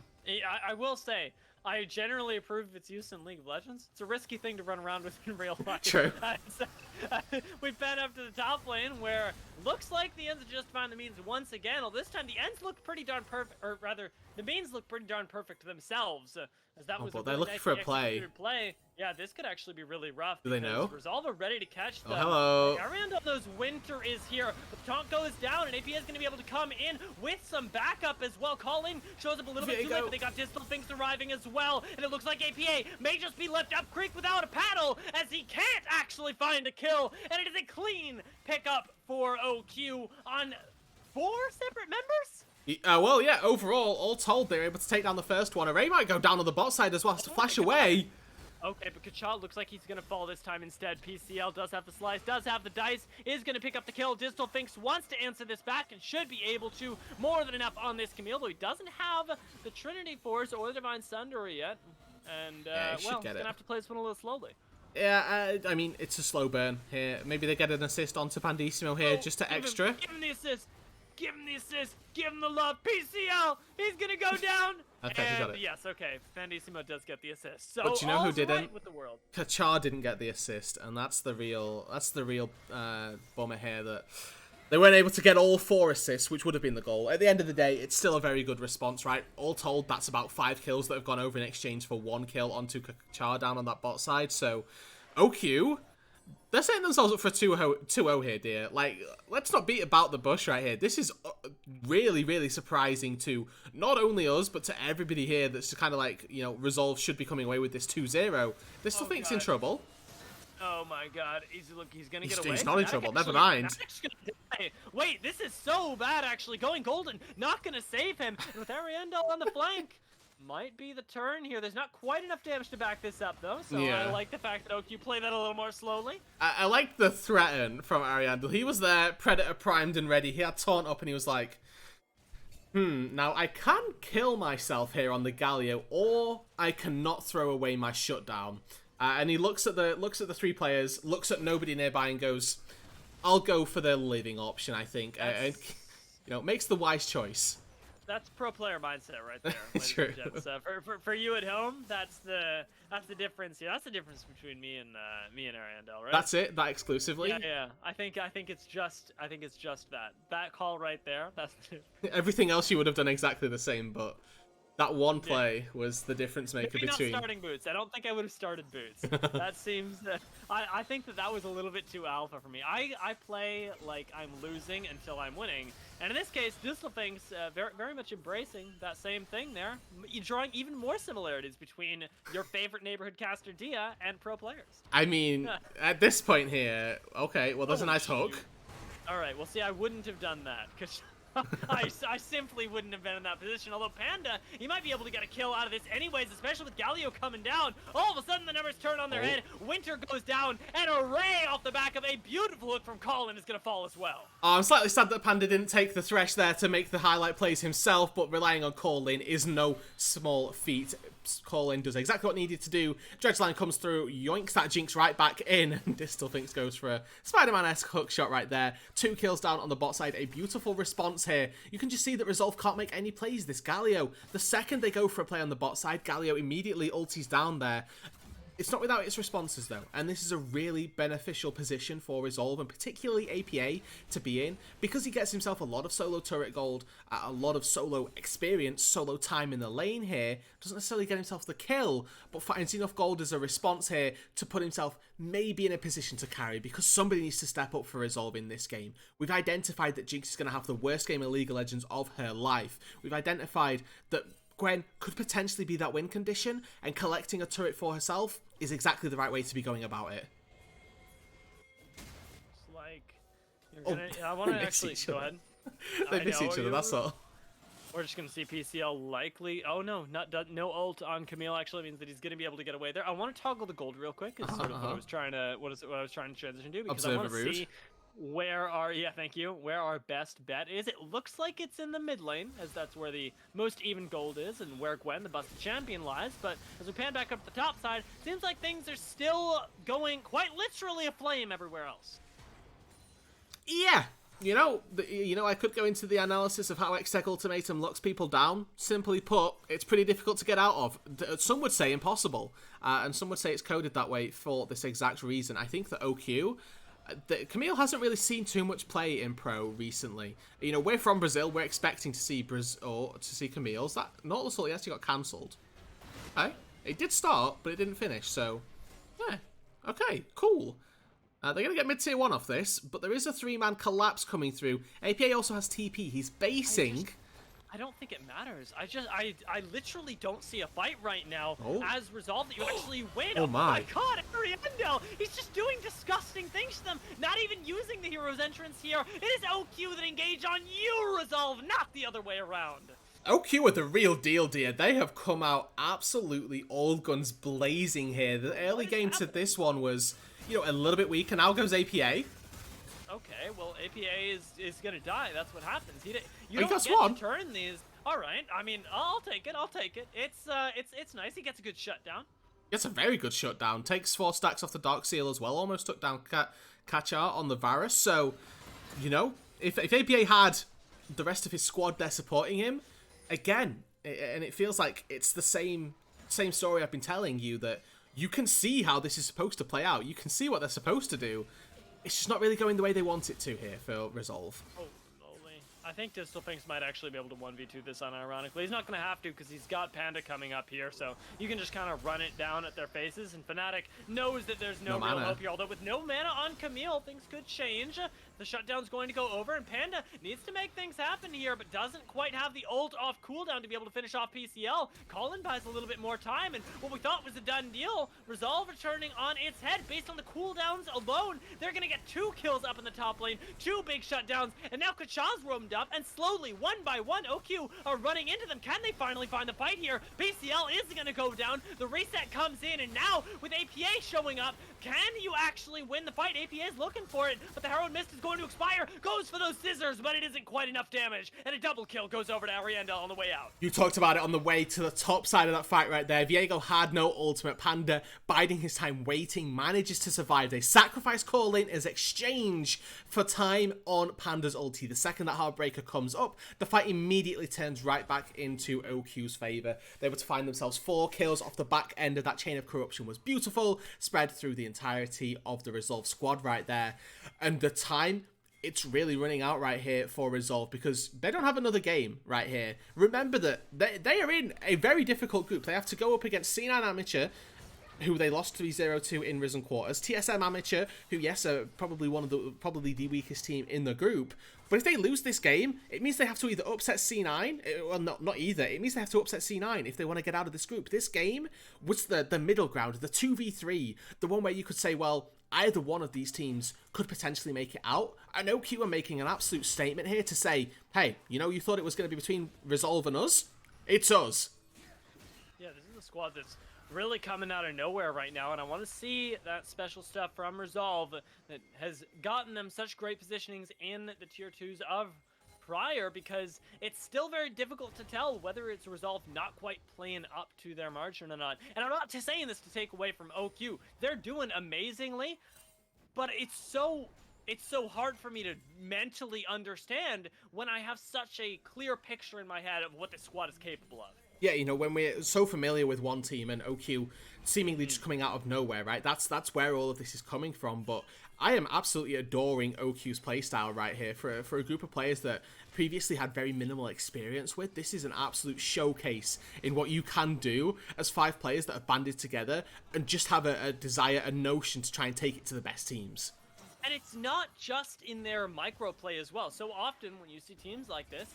I will say, I generally approve of its use in League of Legends. It's a risky thing to run around with in real life. True. We fed up to the top lane where looks like the ends are justifying the means once again. Well, this time the ends look pretty darn perfect, or rather, the means look pretty darn perfect themselves. As that was but a they're really looking for a play. play. Yeah, this could actually be really rough. Do they know? Resolver ready to catch them. Hello. Ariandel knows Winter is here. The taunt goes down, and AP is going to be able to come in with some backup as well. Colin shows up a little bit too late, but they got Distal Finks arriving as well. And it looks like APA may just be left up creek without a paddle, as he can't actually find a kill. And it is a clean pickup for OQ on 4 separate members? Well, yeah, overall, all told, they're able to take down the first one. Array might go down on the bot side as well, has to flash away. Okay, but Kachal looks like he's going to fall this time instead. PCL does have the slice, does have the dice, is going to pick up the kill. Distal Finks wants to answer this back and should be able to. More than enough on this Camille, though he doesn't have the Trinity Force or the Divine Sunder yet. And, well, he's going to have to play this one a little slowly. Yeah, I mean, it's a slow burn here. Maybe they get an assist onto Pandissimo here just to extra. Give him the assist. Give him the assist. Give him the love. PCL. He's going to go down. Okay, he got it. Yes, okay. Pandissimo does get the assist. So but you know who didn't? Right with the world. Kachar didn't get the assist, and that's the real bummer here, that they weren't able to get all 4 assists, which would have been the goal. At the end of the day, it's still a very good response, right? All told, that's about 5 kills that have gone over in exchange for 1 kill onto Kachar down on that bot side. So, OQ, they're setting themselves up for 2-0 here, dear. Like, let's not beat about the bush right here. This is really, really surprising to not only us, but to everybody here that's kind of like, you know, Resolve should be coming away with this 2-0. They still think it's in trouble. Oh my god, he's gonna get away. He's not in trouble, never mind. Wait, this is so bad actually. Going golden, not gonna save him. And with Ariandel on the flank, might be the turn here. There's not quite enough damage to back this up though, so yeah. I like the fact that OQ play that a little more slowly. I like the threaten from Ariandel. He was there, Predator primed and ready. He had taunt up and he was like, now I can kill myself here on the Galio, or I cannot throw away my shutdown. And he looks at the 3 players, looks at nobody nearby, and goes, "I'll go for the living option." I think, and you know, makes the wise choice. That's pro player mindset right there. True. For you at home, that's the difference. Yeah, that's the difference between me and Ariandel, right? That's it. That exclusively. Yeah. I think it's just that call right there. That's everything else you would have done exactly the same, but that one play was the difference maker Maybe between. Not starting boots. I don't think I would have started boots. That seems. I think that was a little bit too alpha for me. I play like I'm losing until I'm winning, and in this case, Distal Finks very much embracing that same thing there. You're drawing even more similarities between your favorite neighborhood caster Dia and pro players. I mean, at this point here, okay, well, there's a nice hook. All right, well, see, I wouldn't have done that because. I simply wouldn't have been in that position. Although Panda, he might be able to get a kill out of this anyways, especially with Galio coming down. All of a sudden, the numbers turn on their head. Winter goes down, and Array off the back of a beautiful hook from Colin is going to fall as well. I'm slightly sad that Panda didn't take the Thresh there to make the highlight plays himself, but relying on Colin is no small feat. Colin does exactly what needed to do. Dredgeline comes through, yoinks that Jinx right back in, and Distal Finks goes for a Spider-Man-esque hook shot right there. 2 kills down on the bot side, a beautiful response here. You can just see that Resolve can't make any plays, this Galio. The second they go for a play on the bot side, Galio immediately ulties down there. It's not without its responses though, and this is a really beneficial position for Resolve, and particularly APA, to be in, because he gets himself a lot of solo turret gold, a lot of solo experience, solo time in the lane here. Doesn't necessarily get himself the kill, but finds enough gold as a response here to put himself maybe in a position to carry, because somebody needs to step up for Resolve in this game. We've identified that Jinx is going to have the worst game of League of Legends of her life. We've identified that Gwen could potentially be that win condition, and collecting a turret for herself is exactly the right way to be going about it. It's like, I want to actually go ahead. They miss each other, that's all. We're just gonna see PCL likely. Oh no, no ult on Camille actually means that he's gonna be able to get away there. I want to toggle the gold real quick. Is sort of what I was trying to transition to, because I want to see. Thank you. Where our best bet is. It looks like it's in the mid lane, as that's where the most even gold is, and where Gwen, the busted champion, lies. But as we pan back up the top side, seems like things are still going quite literally aflame everywhere else. Yeah. I could go into the analysis of how Exec Ultimatum locks people down. Simply put, it's pretty difficult to get out of. Some would say impossible, and some would say it's coded that way for this exact reason. I think that OQ, Camille hasn't really seen too much play in Pro recently. We're from Brazil. We're expecting to see Camille's. That Nautilus Assault actually got cancelled. Okay, it did start, but it didn't finish. So, yeah, okay, cool. They're going to get mid-tier 1 off this, but there is a 3-man collapse coming through. APA also has TP. He's basing. I don't think it matters. I literally don't see a fight right now as Resolve that you actually win. Oh my god, Ariandel! He's just doing disgusting things to them. Not even using the hero's entrance here. It is OQ that engage on you, Resolve, not the other way around. OQ are the real deal, dear. They have come out absolutely all guns blazing here. The early game to this one was, a little bit weaker. Now goes APA. Okay, well, APA is gonna die. That's what happens. You don't get to turn these. All right. I mean, I'll take it. It's nice. He gets a good shutdown. Gets a very good shutdown. Takes 4 stacks off the Dark Seal as well. Almost took down Kachar on the Varus. So, if APA had the rest of his squad there supporting him, again, and it feels like it's the same story I've been telling you, that you can see how this is supposed to play out. You can see what they're supposed to do. It's just not really going the way they want it to here for Resolve. Oh, moly. I think Distelfinks might actually be able to 1v2 this unironically. He's not going to have to because he's got Panda coming up here, so you can just kind of run it down at their faces, and Fnatic knows that there's no real hope here, although with no mana on Camille, things could change. The shutdown's going to go over, and Panda needs to make things happen here, but doesn't quite have the ult off cooldown to be able to finish off PCL. Colin buys a little bit more time, and what we thought was a done deal, Resolve returning on its head. Based on the cooldowns alone, they're going to get 2 kills up in the top lane, 2 big shutdowns, and now Kachaz roamed up, and slowly, one by one, OQ are running into them. Can they finally find the fight here? PCL is going to go down. The reset comes in, and now, with APA showing up, can you actually win the fight? APA is looking for it, but the Herald Mist is going to expire. Goes for those scissors, but it isn't quite enough damage, and a double kill goes over to Ariandel on the way out. You talked about it on the way to the top side of that fight right there. Viego had no ultimate. Panda, biding his time, waiting, manages to survive. They sacrifice core lane as exchange for time on Panda's ulti. The second that Heartbreaker comes up, the fight immediately turns right back into OQ's favor. They were to find themselves 4 kills off the back end of that chain of corruption. Was beautiful, spread through the entirety of the Resolve squad right there. And the time, it's really running out right here for Resolve because they don't have another game right here. Remember that they are in a very difficult group. They have to go up against C9 Amateur, who they lost 3-0 in Risen Quarters. TSM Amateur, who, yes, are probably the weakest team in the group. But if they lose this game, it means they have to either upset C9, well, not either. It means they have to upset C9 if they want to get out of this group. This game was the middle ground, the 2v3, the one where you could say, well, either one of these teams could potentially make it out. I know Q are making an absolute statement here to say, hey, you thought it was going to be between Resolve and us? It's us. Yeah, this is a squad that's really coming out of nowhere right now, and I want to see that special stuff from Resolve that has gotten them such great positionings in the tier 2s of prior, because it's still very difficult to tell whether it's Resolve not quite playing up to their margin or not. And I'm not saying this to take away from OQ. They're doing amazingly, but it's so hard for me to mentally understand when I have such a clear picture in my head of what this squad is capable of. Yeah, when we're so familiar with one team and OQ seemingly just coming out of nowhere, right? That's where all of this is coming from. But I am absolutely adoring OQ's playstyle right here for a group of players that previously had very minimal experience with. This is an absolute showcase in what you can do as 5 players that have banded together and just have a desire, a notion to try and take it to the best teams. And it's not just in their micro play as well. So often when you see teams like this,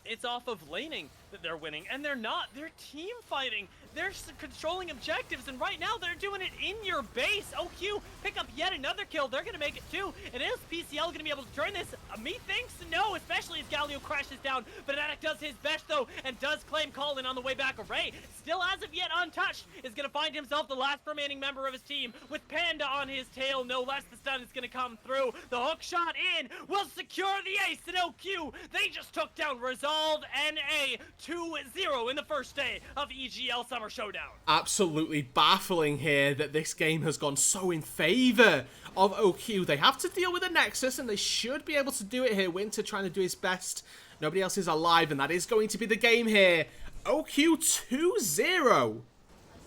it's off of laning that they're winning, and they're not. They're team fighting. They're controlling objectives, and right now they're doing it in your base. OQ pick up yet another kill. They're gonna make it too. And is PCL gonna be able to turn this? Methinks no, especially as Galio crashes down. Fnatic does his best though, and does claim call-in on the way back. Array, still as of yet untouched, is gonna find himself the last remaining member of his team with Panda on his tail. No less, the stun is gonna come through. The hook shot in will secure the ace, and OQ, they just took down Resolve NA 2-0 in the first day of EGL Summer Showdown. Absolutely baffling here that this game has gone so in favor of OQ. They have to deal with a Nexus, and they should be able to do it here. Winter trying to do his best. Nobody else is alive, and that is going to be the game here. OQ 2-0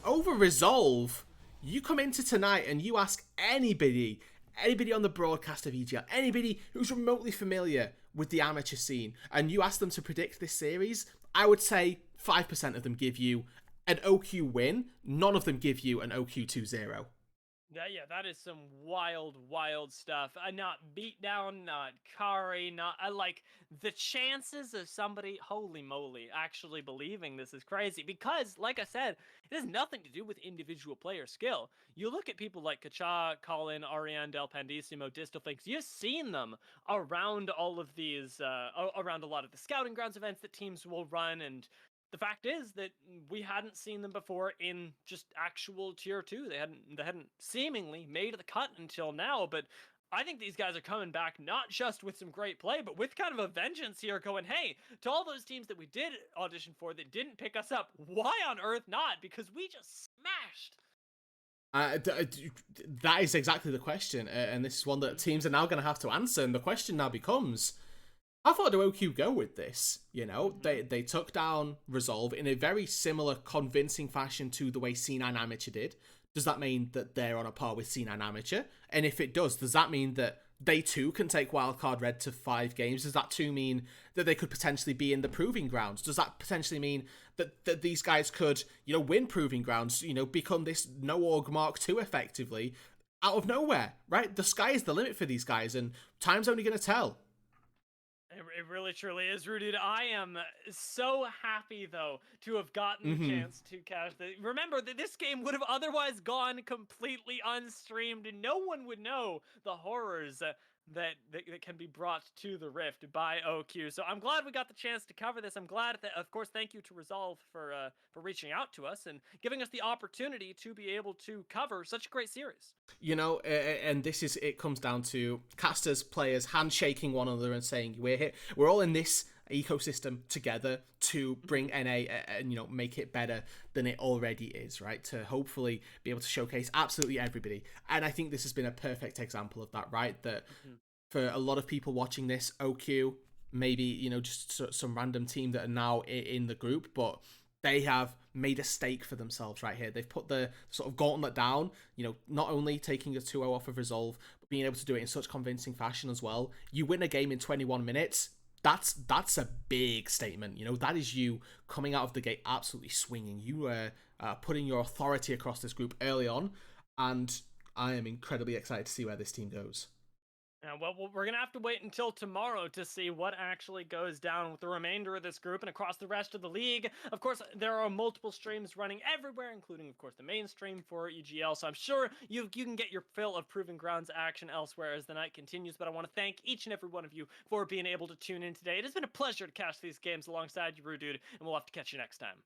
over Resolve. You come into tonight and you ask anybody on the broadcast of EGL, anybody who's remotely familiar with the amateur scene, and you ask them to predict this series, I would say 5% of them give you an OQ win. None of them give you an OQ 2-0. Yeah, that is some wild stuff. Not beatdown, not Kari, not like the chances of somebody, holy moly, actually believing this is crazy. Because, like I said, it has nothing to do with individual player skill. You look at people like Kacha, Colin, Ariane, Del Pandissimo, Distalfinks. You've seen them around all of these, around a lot of the scouting grounds events that teams will run, and the fact is that we hadn't seen them before in just actual tier 2. They hadn't seemingly made the cut until now, but I think these guys are coming back not just with some great play, but with kind of a vengeance here, going, hey, to all those teams that we did audition for that didn't pick us up, why on earth not? Because we just smashed. That is exactly the question, and this is one that teams are now going to have to answer, and the question now becomes, how far do OQ go with this? You know, they took down Resolve in a very similar, convincing fashion to the way C9 Amateur did. Does that mean that they're on a par with C9 Amateur? And if it does that mean that they too can take Wildcard Red to 5 games? Does that too mean that they could potentially be in the Proving Grounds? Does that potentially mean that these guys could, win Proving Grounds, become this no-org Mark II effectively out of nowhere, right? The sky is the limit for these guys, and time's only going to tell. It really truly is, Rooted. I am so happy, though, to have gotten the chance to cash the... Remember that this game would have otherwise gone completely unstreamed, and no one would know the horrors that can be brought to the Rift by OQ. So I'm glad we got the chance to cover this. I'm glad that, of course, thank you to Resolve for reaching out to us and giving us the opportunity to be able to cover such a great series. And this is, it comes down to casters, players, handshaking one another and saying, we're here, we're all in this ecosystem together to bring NA and make it better than it already is, right? To hopefully be able to showcase absolutely everybody. And I think this has been a perfect example of that, right? That for a lot of people watching this, OQ, maybe just some random team that are now in the group, but they have made a stake for themselves right here. They've put the sort of gauntlet down, not only taking a 2-0 off of Resolve, but being able to do it in such convincing fashion as well. You win a game in 21 minutes. That's a big statement. That is you coming out of the gate absolutely swinging. You are putting your authority across this group early on, and I am incredibly excited to see where this team goes. Well, we're going to have to wait until tomorrow to see what actually goes down with the remainder of this group and across the rest of the league. Of course, there are multiple streams running everywhere, including, of course, the main stream for EGL. So I'm sure you can get your fill of Proving Grounds action elsewhere as the night continues. But I want to thank each and every one of you for being able to tune in today. It has been a pleasure to catch these games alongside you, Rude Dude, and we'll have to catch you next time.